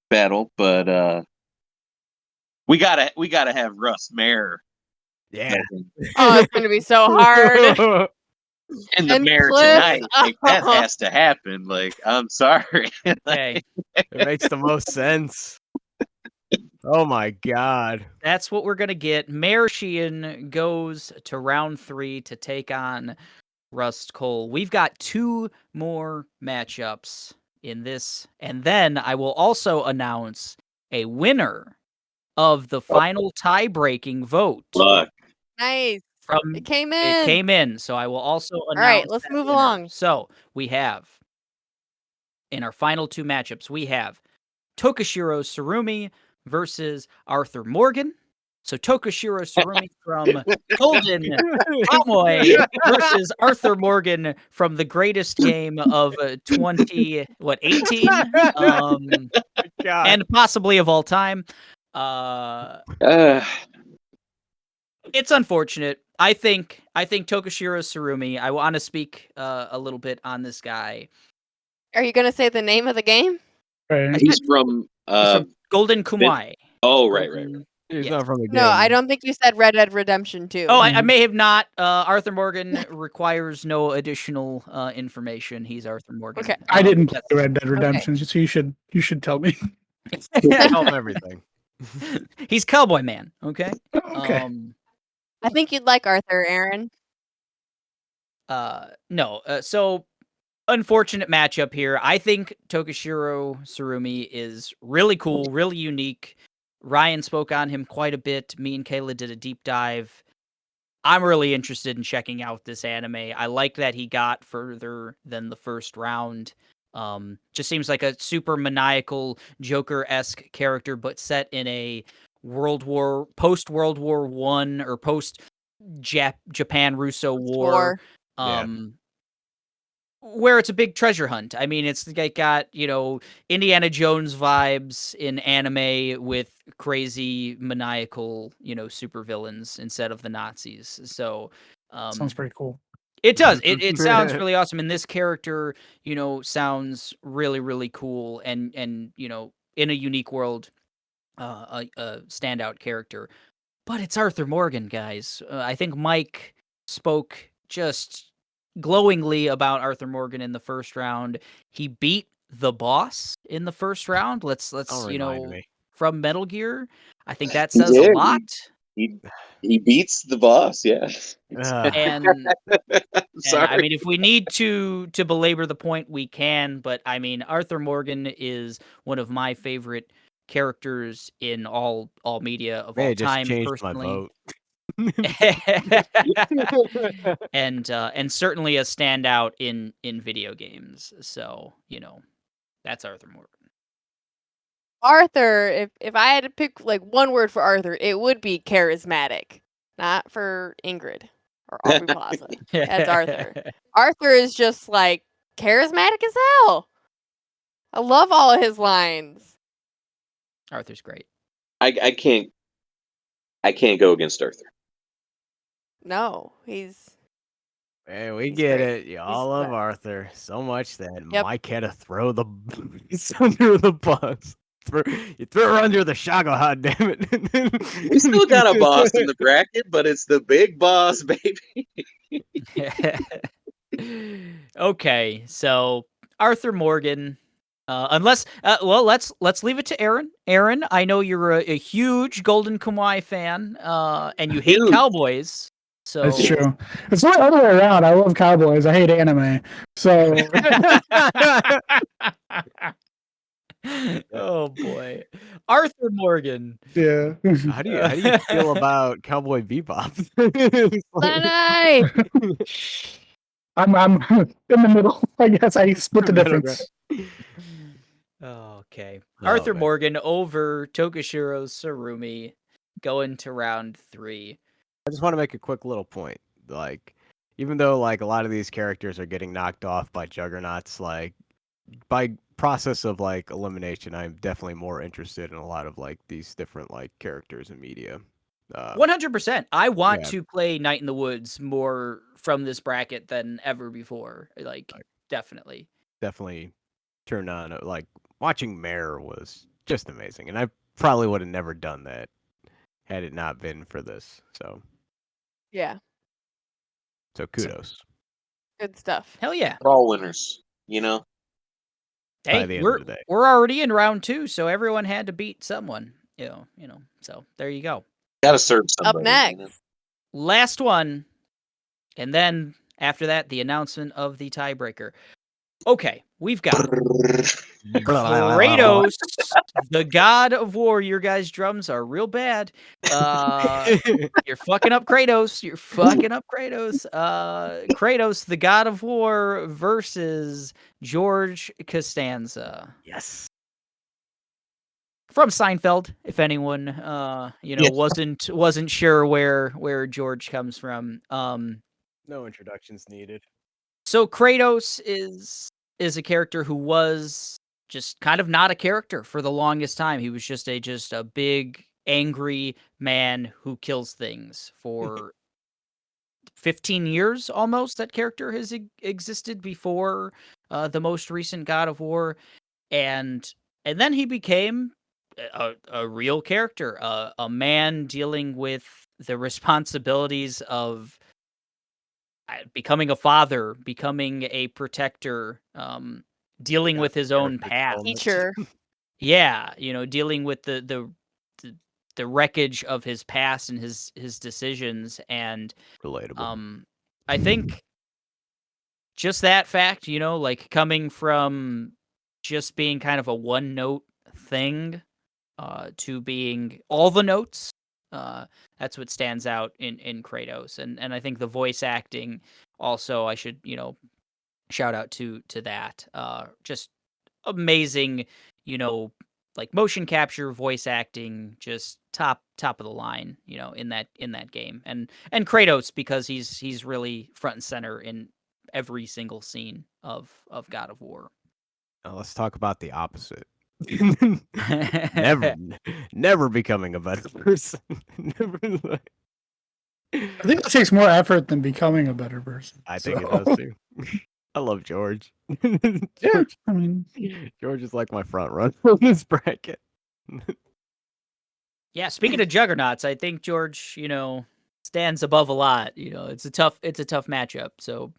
battle, but we gotta have Russ Mare. Yeah. Oh, it's gonna be so hard. And the And Mare Cliff, tonight. Like, that has to happen. Like, I'm sorry. Okay. It makes the most sense. Oh my god. That's what we're going to get. Mare Sheehan goes to round 3 to take on Rust Cohle. We've got 2 more matchups in this. And then I will also announce a winner of the final tie-breaking vote. Look. Nice. From It came It in. came in, so I will also announce. All right, let's that move winner. along. So we have in our final 2 matchups, we have Tokushirou Tsurumi versus Arthur Morgan. So Tokushirou Tsurumi from Golden Kamuy versus Arthur Morgan from the greatest game of 2018, God. and possibly of all time. It's unfortunate. I think Tokushirou Tsurumi. I want to speak a little bit on this guy. Are you gonna say the name of the game? Right. He's from He's from Golden Kamuy. Oh, right. He's Yeah. not from the game. No, I don't think you said Red Dead Redemption 2. Oh, I may have not. Arthur Morgan requires no additional information. He's Arthur Morgan. Okay. I didn't play that's- Red Dead Redemption, so you should tell me. Tell him everything. He's Cowboy Man. Okay. Okay. I think you'd like Arthur, Aaron. No. So unfortunate matchup here. I think Tokushirou Tsurumi is really cool, really unique. Ryan spoke on him quite a bit. Me and Kayla did a deep dive. I'm really interested in checking out this anime. I like that he got further than the first round. Just seems like a super maniacal Joker-esque character, but set in a post World War I or post Japan Russo War. Yeah. Where it's a big treasure hunt. I mean, it's got, Indiana Jones vibes in anime with crazy maniacal, supervillains instead of the Nazis. So Sounds pretty cool. it does. It sounds really awesome. And this character, sounds really, really cool and in a unique world, a standout character. But it's Arthur Morgan, guys. I think Mike spoke just glowingly about Arthur Morgan in the first round. He beat the boss in the first round. Let's Don't remind me. from Metal Gear. I think that He says a did. lot. He beats the boss, yeah. And Sorry. I mean, if we need to belabor the point, we can. But I mean, Arthur Morgan is one of my favorite characters in all media of all It just time. changed Personally, my vote. and certainly a standout in video games. So that's Arthur Morgan. Arthur, if I had to pick like one word for Arthur, it would be charismatic. Not for Ingrid or Aubrey Plaza. That's Arthur. Arthur is just like charismatic as hell. I love all of his lines. Arthur's great. I can't go against Arthur. No, he's Man, we He's get great. it. You all the love best. Arthur so much that Yep. Mike had to throw the under the bus. You threw her under the shagohod, damn it. We still got a boss in the bracket, but it's the big boss, baby. Okay, so Arthur Morgan. Unless, well, let's leave it to Aaron. Aaron, I know you're a huge Golden Kamuy fan, and you hate Huge. cowboys. So That's true. It's the other way around. I love cowboys. I hate anime. So Oh boy, Arthur Morgan. yeah. How do you feel about Cowboy Bebop? Lenny! I'm in the middle. I guess I split the Middle difference. Okay, Oh, Arthur man. Morgan over Tokushirou Tsurumi, going to round 3. I just want to make a quick little point. Like, even though like a lot of these characters are getting knocked off by juggernauts, like by process of like elimination, I'm definitely more interested in a lot of like these different like characters in media. 100%. I want yeah. to play Night in the Woods more from this bracket than ever before. Like, definitely. Definitely turned on. Like watching Mare was just amazing, and I probably would have never done that had it not been for this. So kudos. Good stuff. Hell yeah. We're all winners, you know? By the Hey, end of the day. we're already in round 2, so everyone had to beat someone. You know. So there you go. Gotta serve somebody. Up next. You know? Last one, and then after that, the announcement of the tiebreaker. Okay, we've got Kratos, the god of war. Your guys' drums are real bad. You're fucking up Kratos. You're fucking up Kratos. Kratos, the god of war, versus George Costanza. Yes. From Seinfeld, if anyone Yeah. wasn't sure where George comes from. No introductions needed. So Kratos is a character who was just kind of not a character for the longest time. He was just a big angry man who kills things for 15 years almost. That character has existed before the most recent God of War, and then he became a real character, a man dealing with the responsibilities of becoming a father, becoming a protector, dealing with his own character past. development. Teacher. Yeah, dealing with the wreckage of his past and his decisions, and Relatable. I think just that fact, like coming from just being kind of a one note thing to being all the notes. That's what stands out in Kratos, and I think the voice acting also, I should shout out to that. Just amazing, like motion capture, voice acting, just top of the line, in that game, and Kratos, because he's really front and center in every single scene of God of War. Now let's talk about the opposite. never becoming a better person. I think it takes more effort than becoming a better person. I think it So, does too. I love George. Yeah, George, I mean, George is like my front runner on this bracket. Yeah, speaking of juggernauts, I think George, stands above a lot. It's a tough matchup. So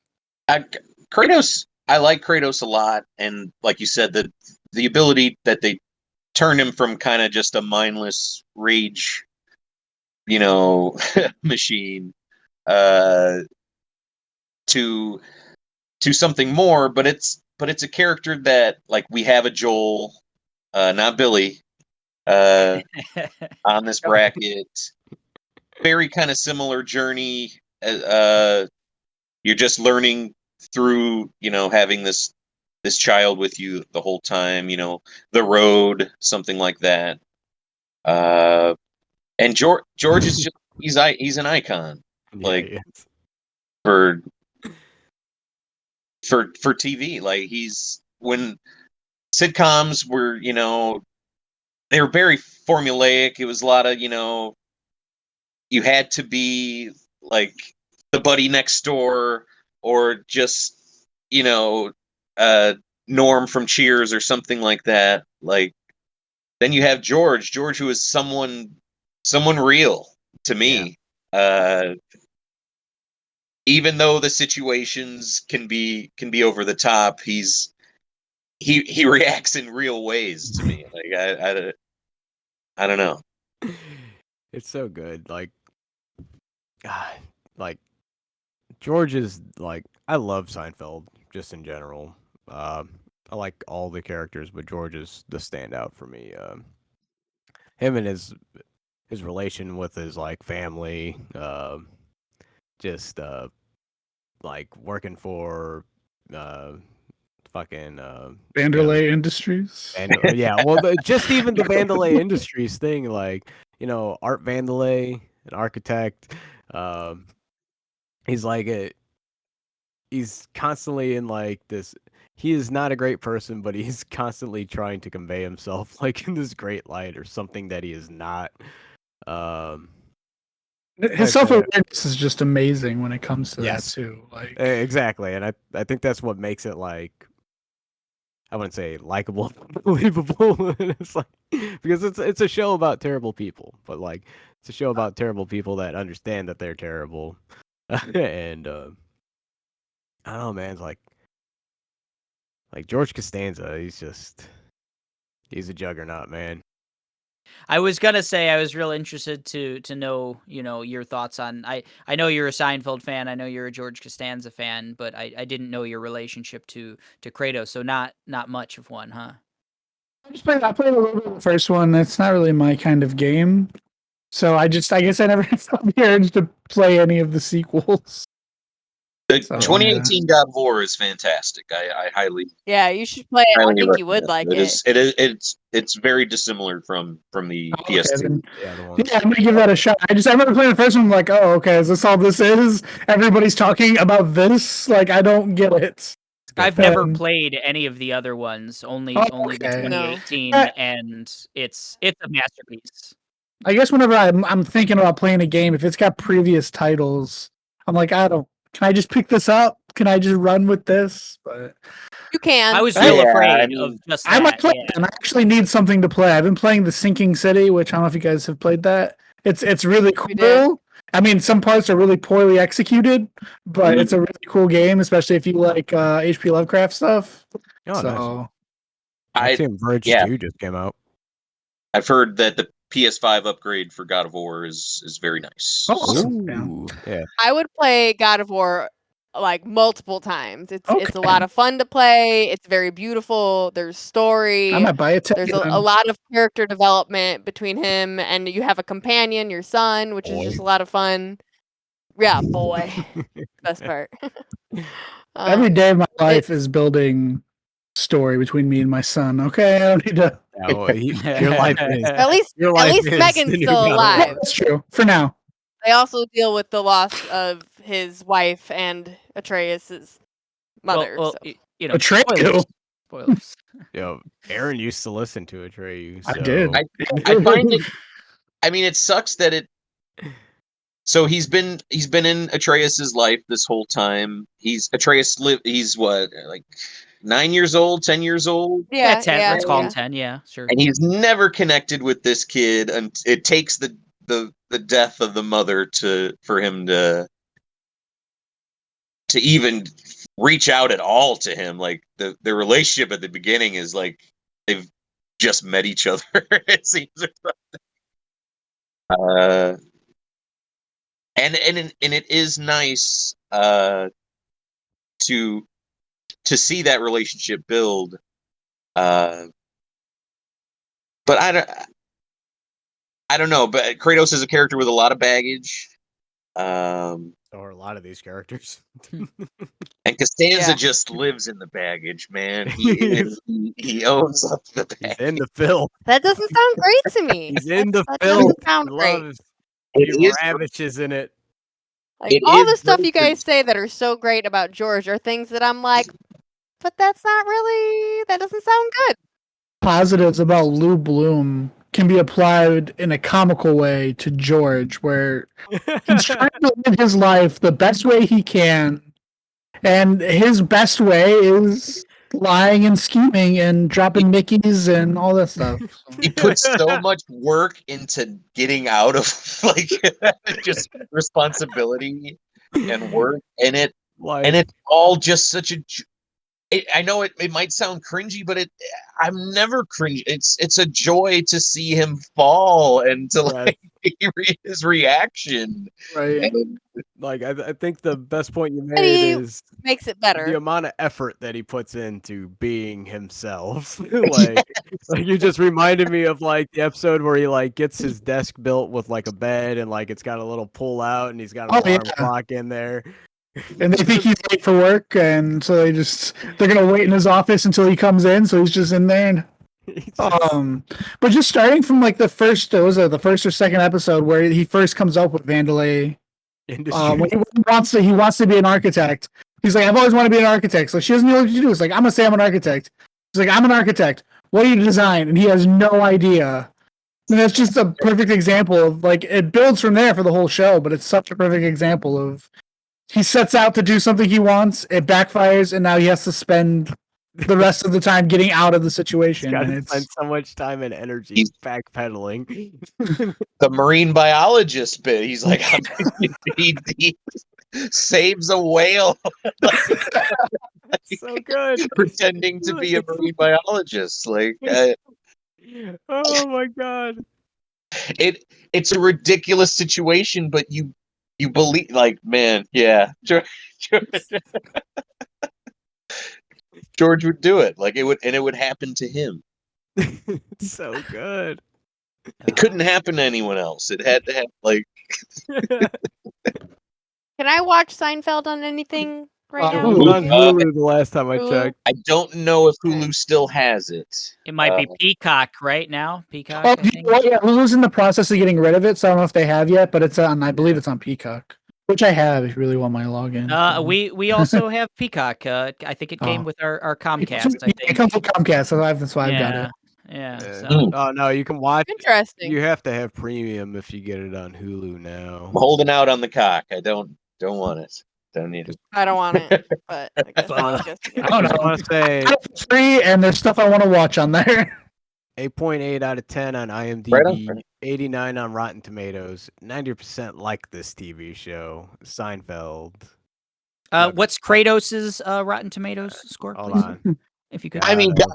Kratos, I like Kratos a lot, and like you said, the ability that they turned him from kind of just a mindless rage, machine, to something more. But it's a character that, like, we have a Joel, not Billy, on this bracket. very kind of similar journey. You're just learning through, having this child with you the whole time. The road, something like that. And George is just he's an icon, Yeah, like he is. for TV. Like he's when sitcoms were, they were very formulaic. It was a lot of, you had to be like the buddy next door or just, Norm from Cheers or something like that. Like then you have George, who is someone real to me. Even though the situations can be over the top, he reacts in real ways to me. Like I don't know. It's so good. Like, God, like George is like I love Seinfeld just in general. I like all the characters, but George is the standout for me. Him and his relation with his like family, just like working for uh fucking Vanderlei Industries. and yeah, well, just even the Vandelay Industries thing, like Art Vandelay, an architect. Um, he's like he's constantly in like this. He is not a great person, but he's constantly trying to convey himself like in this great light or something that he is not. Um, His self awareness is just amazing when it comes to Yes. that too. Like exactly, and I think that's what makes it like I wouldn't say likable, believable. It's like because it's a show about terrible people, but like it's a show about terrible people that understand that they're terrible, and I don't know, man. It's like George Costanza. He's a juggernaut, man. I was gonna say I was real interested to know, your thoughts on. I know you're a Seinfeld fan. I know you're a George Costanza fan, but I didn't know your relationship to Kratos. So not much of one, huh? I played a little bit of the first one. That's not really my kind of game. So I guess I never felt the urge to play any of the sequels. The So, 2018 God of War is fantastic. I highly Yeah, you should play it. I highly think you would recommend like it. It is it's very dissimilar from the Okay, PS2. then. Yeah, the one. Yeah, I'm gonna give that a shot. I remember playing the first one. I'm like, oh, okay, is this all this is? Everybody's talking about this. Like, I don't get it. I've never played any of the other ones. Only the okay. No. 2018, and it's a masterpiece. I guess whenever I'm thinking about playing a game, if it's got previous titles, I'm like, I don't. Can I just pick this up? Can I just run with this? But You can. I was real Yeah, afraid I mean, of just I might that. play Yeah. it, and I actually need something to play. I've been playing The Sinking City, which I don't know if you guys have played that. It's really We did. cool. I mean, some parts are really poorly executed, but it's a really cool game, especially if you like H.P. Lovecraft stuff. Oh, nice. So Axiom Verge yeah. 2 just came out. I've heard that the PS5 upgrade for God of War is very nice. awesome. Ooh, yeah. I would play God of War like multiple times. It's a Okay. lot of fun to play. It's very beautiful. There's story. I might buy it. There's a lot of character development between him, and you have a companion, your son, which is just a lot of fun. Yeah, boy. Best part. Every day of my life is building story between me and my son. Okay, I don't need to. Yeah, well, your life is At least your life is Megan's the new still God of War. alive. That's true for now. They also deal with the loss of his wife and Atreus's mother. Well, so. Atreyu. Spoilers. Yo, Aaron used to listen to Atreyu. I So. did. I find it. I mean, it sucks that it. So he's been in Atreus's life this whole time. Atreus live. He's what, like 9 years old, 10 years old, Yeah, 10. Yeah, Let's call him yeah. 10. Yeah, sure. and he's never connected with this kid. And it takes the death of the mother for him to even reach out at all to him. Like the relationship at the beginning is like they've just met each other. It seems. And it is nice to see that relationship build. But I don't know, but Kratos is a character with a lot of baggage. Or a lot of these characters. And Costanza Yeah. just lives in the baggage, man. He owns up the He's baggage. in the film. That doesn't sound great to me. He's in the That film. doesn't sound He great. loves. It He is ravishes in it. Like It all is the stuff great you for- guys say that are so great about George are things that I'm like, but that's not really. That doesn't sound good. Positives about Lou Bloom can be applied in a comical way to George, where he's trying to live his life the best way he can, and his best way is lying and scheming and dropping Mickeys and all that stuff. He puts so much work into getting out of like just responsibility and work, and it's all just such a. I know it might sound cringy, but I'm never cringy. It's a joy to see him fall and to like his reaction. Right. And Like I think the best point you But made he is makes it the better. amount of effort that he puts into being himself. like you just reminded me of like the episode where he like gets his desk built with like a bed and like it's got a little pull out and he's got an alarm clock in there. And they think he's late for work, and so they're gonna wait in his office until he comes in, so he's just in there. And, but just starting from like the first or second episode where he first comes up with Vandalay, when he wants to be an architect. He's like, I've always wanted to be an architect. So she doesn't know what to do. It's like, I'm gonna say I'm an architect. He's like, I'm an architect. What do you design? And he has no idea. And that's just a perfect example of like it builds from there for the whole show, but it's such a perfect example of he sets out to do something he wants, it backfires, and now he has to spend the rest of the time getting out of the situation. Got And to it's spend so much time and energy He's- backpedaling. the marine biologist bit, he's like, he saves a whale. So good. Pretending to be a marine biologist. Like, Oh my god. it's a ridiculous situation, but you believe, like, man, yeah, George would do it. Like it would happen to him. It's so good. It couldn't happen to anyone else. It had to have like. Can I watch Seinfeld on anything right It now? was on Hulu the last time I Hulu. checked. I don't know if Hulu still has it. It might be Peacock right now. Peacock, oh, I think. well, yeah, Hulu's in the process of getting rid of it, so I don't know if they have yet, but it's on. I believe it's on Peacock, which I have. If you really want my login. We also have Peacock. I think it came Oh. with our Comcast. I It think. comes with Comcast, so that's why I've got it. Yeah. Yeah. So. Oh no, you can watch. Interesting. You have to have premium if you get it on Hulu now. I'm holding out on the cock. I don't want it. Don't need it. I don't want it, but I guess, I don't know. I want to say It's free, and there's stuff I want to watch on there. 8.8 out of 10 on IMDb, Right on. 89 on Rotten Tomatoes. 90% like this TV show, Seinfeld. What's Kratos's Rotten Tomatoes score? Hold Please? on. If you could. I mean, God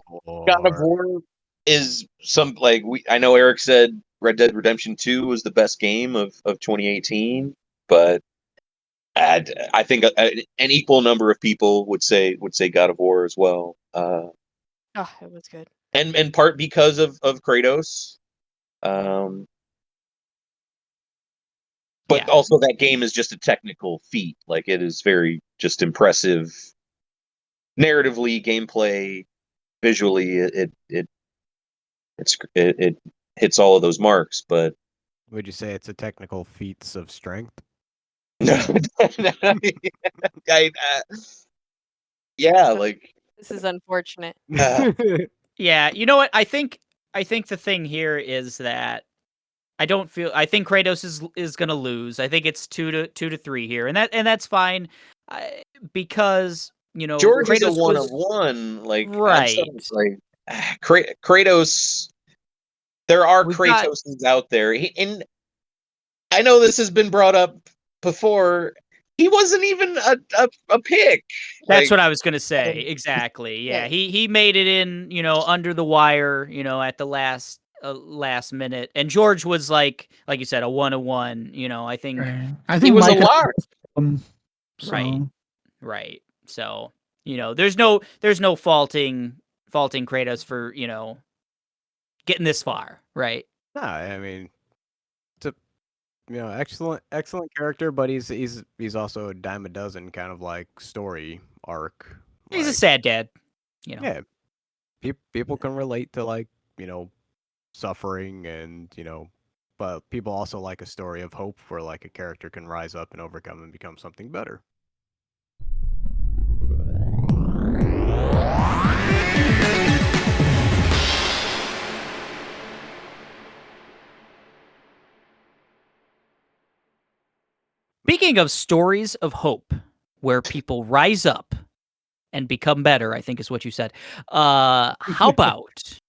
of War is some like I know Eric said Red Dead Redemption 2 was the best game of 2018, but I think an equal number of people would say God of War as well. Oh, it was good. And part because of Kratos. But Yeah. also that game is just a technical feat. Like it is very just impressive narratively, gameplay, visually. It hits all of those marks. But Would you say it's a technical feats of strength? yeah, like This is unfortunate. Yeah, you know what? I think the thing here is that I think Kratos is gonna lose. I think it's 2-3 here, and that's fine, because George Kratos is a was, one-of-one. Like right. Like Kratos. There are We've got- Kratoses out there, and I know this has been brought up before. He wasn't even a pick. That's what I was gonna say. Exactly. Yeah, Yeah. he made it in, under the wire, at the last minute, and George was like you said, a 1-1. I think. Right. I think He was Mike a lark. Right. Right. So there's no faulting Kratos for getting this far. Right. No, I mean, excellent character, but he's also a dime a dozen kind of like story arc. He's a Like, sad dad. You know. yeah, people can relate to like suffering and but people also like a story of hope where like a character can rise up and overcome and become something better. Speaking of stories of hope, where people rise up and become better, I think is what you said. How about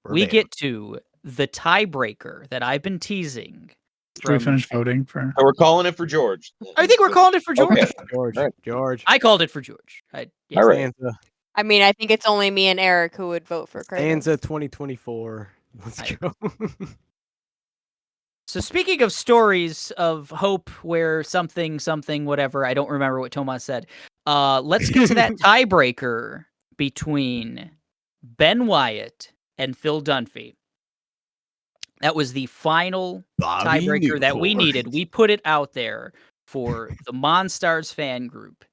we get to the tiebreaker that I've been teasing? Should we finish voting for? We're calling it for George. I think we're calling it for George. Okay. George. All right. George. I called it for George. All right. Stanza, I mean, I think it's only me and Eric who would vote for Kratos. Stanza 2024. Let's go. So speaking of stories of hope where something, whatever, I don't remember what Tomas said. Let's get to that tiebreaker between Ben Wyatt and Phil Dunphy. That was the final tiebreaker that we needed. We put it out there for the Monstars fan group.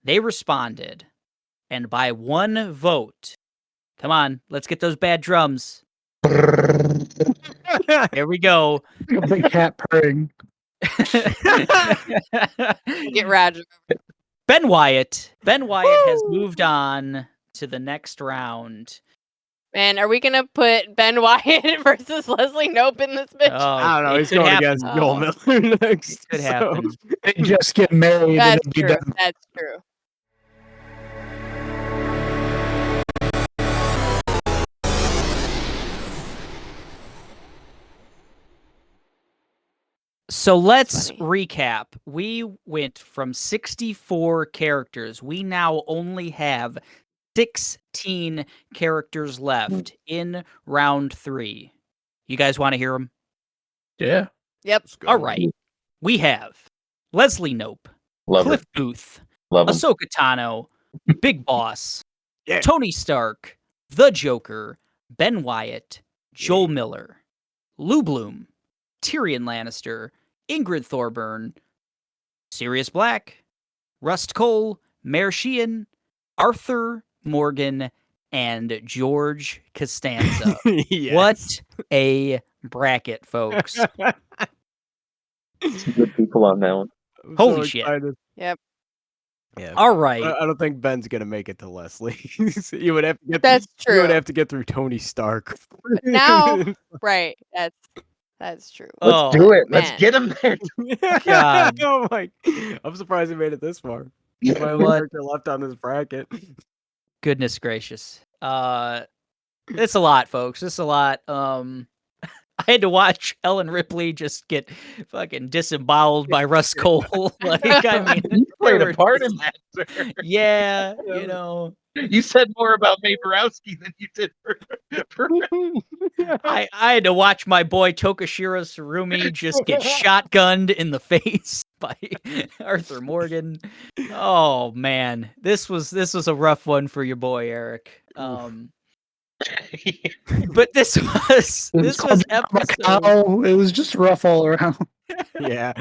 They responded, and by one vote, come on, let's get those bad drums. Here we go. A big cat purring. Get Roger. Ben Wyatt has moved on to the next round. Man, are we gonna put Ben Wyatt versus Leslie Knope in this bitch? I don't know. it He's could going happen. against Joel Miller next. It could happen. They just get married and That's it'll be true. done. That's true. So let's Funny. recap. We went from 64 characters. We now only have 16 characters left in round 3. You guys want to hear them? Yeah. Yep. Let's go. All right. We have Leslie Knope, Love Cliff it. Booth, Love him. Ahsoka Tano, Big Boss, Yeah. Tony Stark, The Joker, Ben Wyatt, Joel Miller, Lou Bloom, Tyrion Lannister, Ingrid Thorburn, Sirius Black, Rust Cohle, Mare Sheehan, Arthur Morgan, and George Costanza. Yes. What a bracket, folks. Some good people on that one. I'm Holy so shit. excited. Yep. Yeah. All right. I don't think Ben's gonna make it to Leslie. You would have to get. That's You would true. have to get through Tony Stark. Now- Right. That's true. Oh, Let's do it. man. Let's get him there. God. Oh my! I'm surprised he made it this far. He's my only What? character left on this bracket. Goodness gracious. It's a lot, folks. It's a lot. I had to watch Ellen Ripley just get fucking disemboweled by Russ Cohle. Like, I mean, You played there a were part just- in that, sir. Yeah, you know. You said more about Mae Borowski than you did for I had to watch my boy Tokushirou Tsurumi just get shotgunned in the face by Arthur Morgan. Oh man, this was a rough one for your boy Eric. But this was episode. Oh, it was just rough all around. Yeah.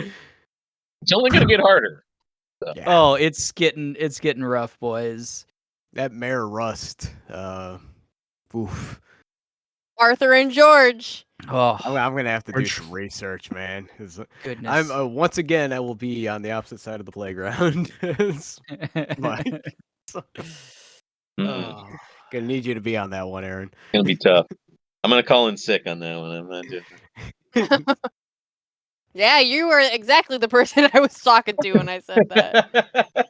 It's only gonna get harder. Yeah. Oh, it's getting rough, boys. That Mare Rust. Oof. Arthur and George. Oh I'm gonna have to do George. some research, man. 'Cause goodness. I'm once again I will be on the opposite side of the playground. It's Mike. Oh. Gonna need you to be on that one, Aaron. It's gonna be tough. I'm gonna call in sick on that one. I'm not doing Yeah, you were exactly the person I was talking to when I said that.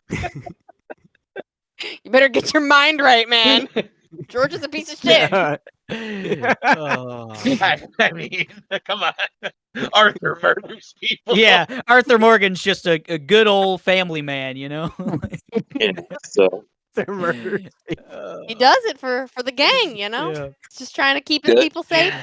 You better get your mind right, man. George is a piece of shit. Oh. I mean, come on. Arthur murders people. Yeah, Arthur Morgan's just a good old family man, you know. So They're murdered. He does it for the gang, you know? Yeah. He's just trying to keep his Good. people safe.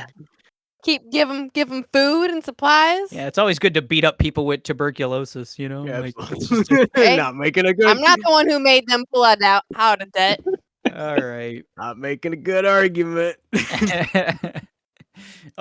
Give them food and supplies. Yeah, it's always good to beat up people with tuberculosis, you know. Yeah, Like, absolutely. Hey, Not making a good. I'm not the one who made them pull out of debt. all right. Not making a good argument.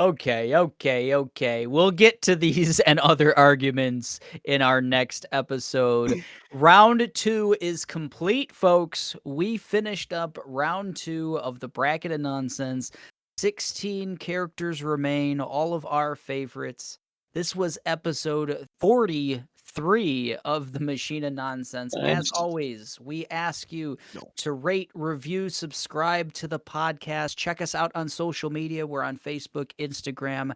Okay. We'll get to these and other arguments in our next episode. Round 2 is complete, folks. We finished up round 2 of the bracket of nonsense. 16 characters remain, all of our favorites. This was episode 43 of the Machine of Nonsense. As Nice. always, we ask you to rate, review, subscribe to the podcast. Check us out on social media. We're on Facebook, Instagram,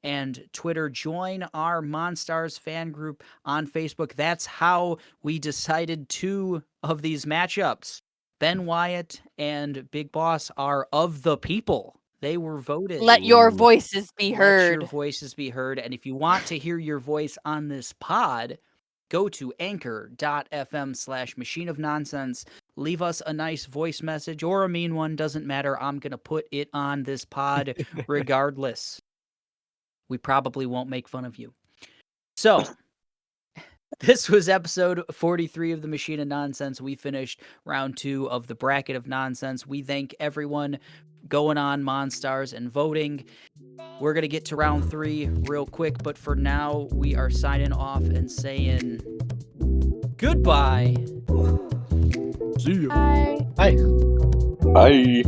and Twitter. Join our Monstars fan group on Facebook. That's how we decided 2 of these matchups. Ben Wyatt and Big Boss are of the people. They were voted. Let your Ooh. voices be Let heard. your voices be heard. And if you want to hear your voice on this pod, go to anchor.fm/machine of nonsense. Leave us a nice voice message or a mean one. Doesn't matter. I'm going to put it on this pod regardless. We probably won't make fun of you. So, this was episode 43 of the Machine of Nonsense. We finished round 2 of the bracket of nonsense. We thank everyone going on Monstars and voting. We're going to get to round 3 real quick, but for now, we are signing off and saying goodbye. See ya. Bye. Hi. Bye.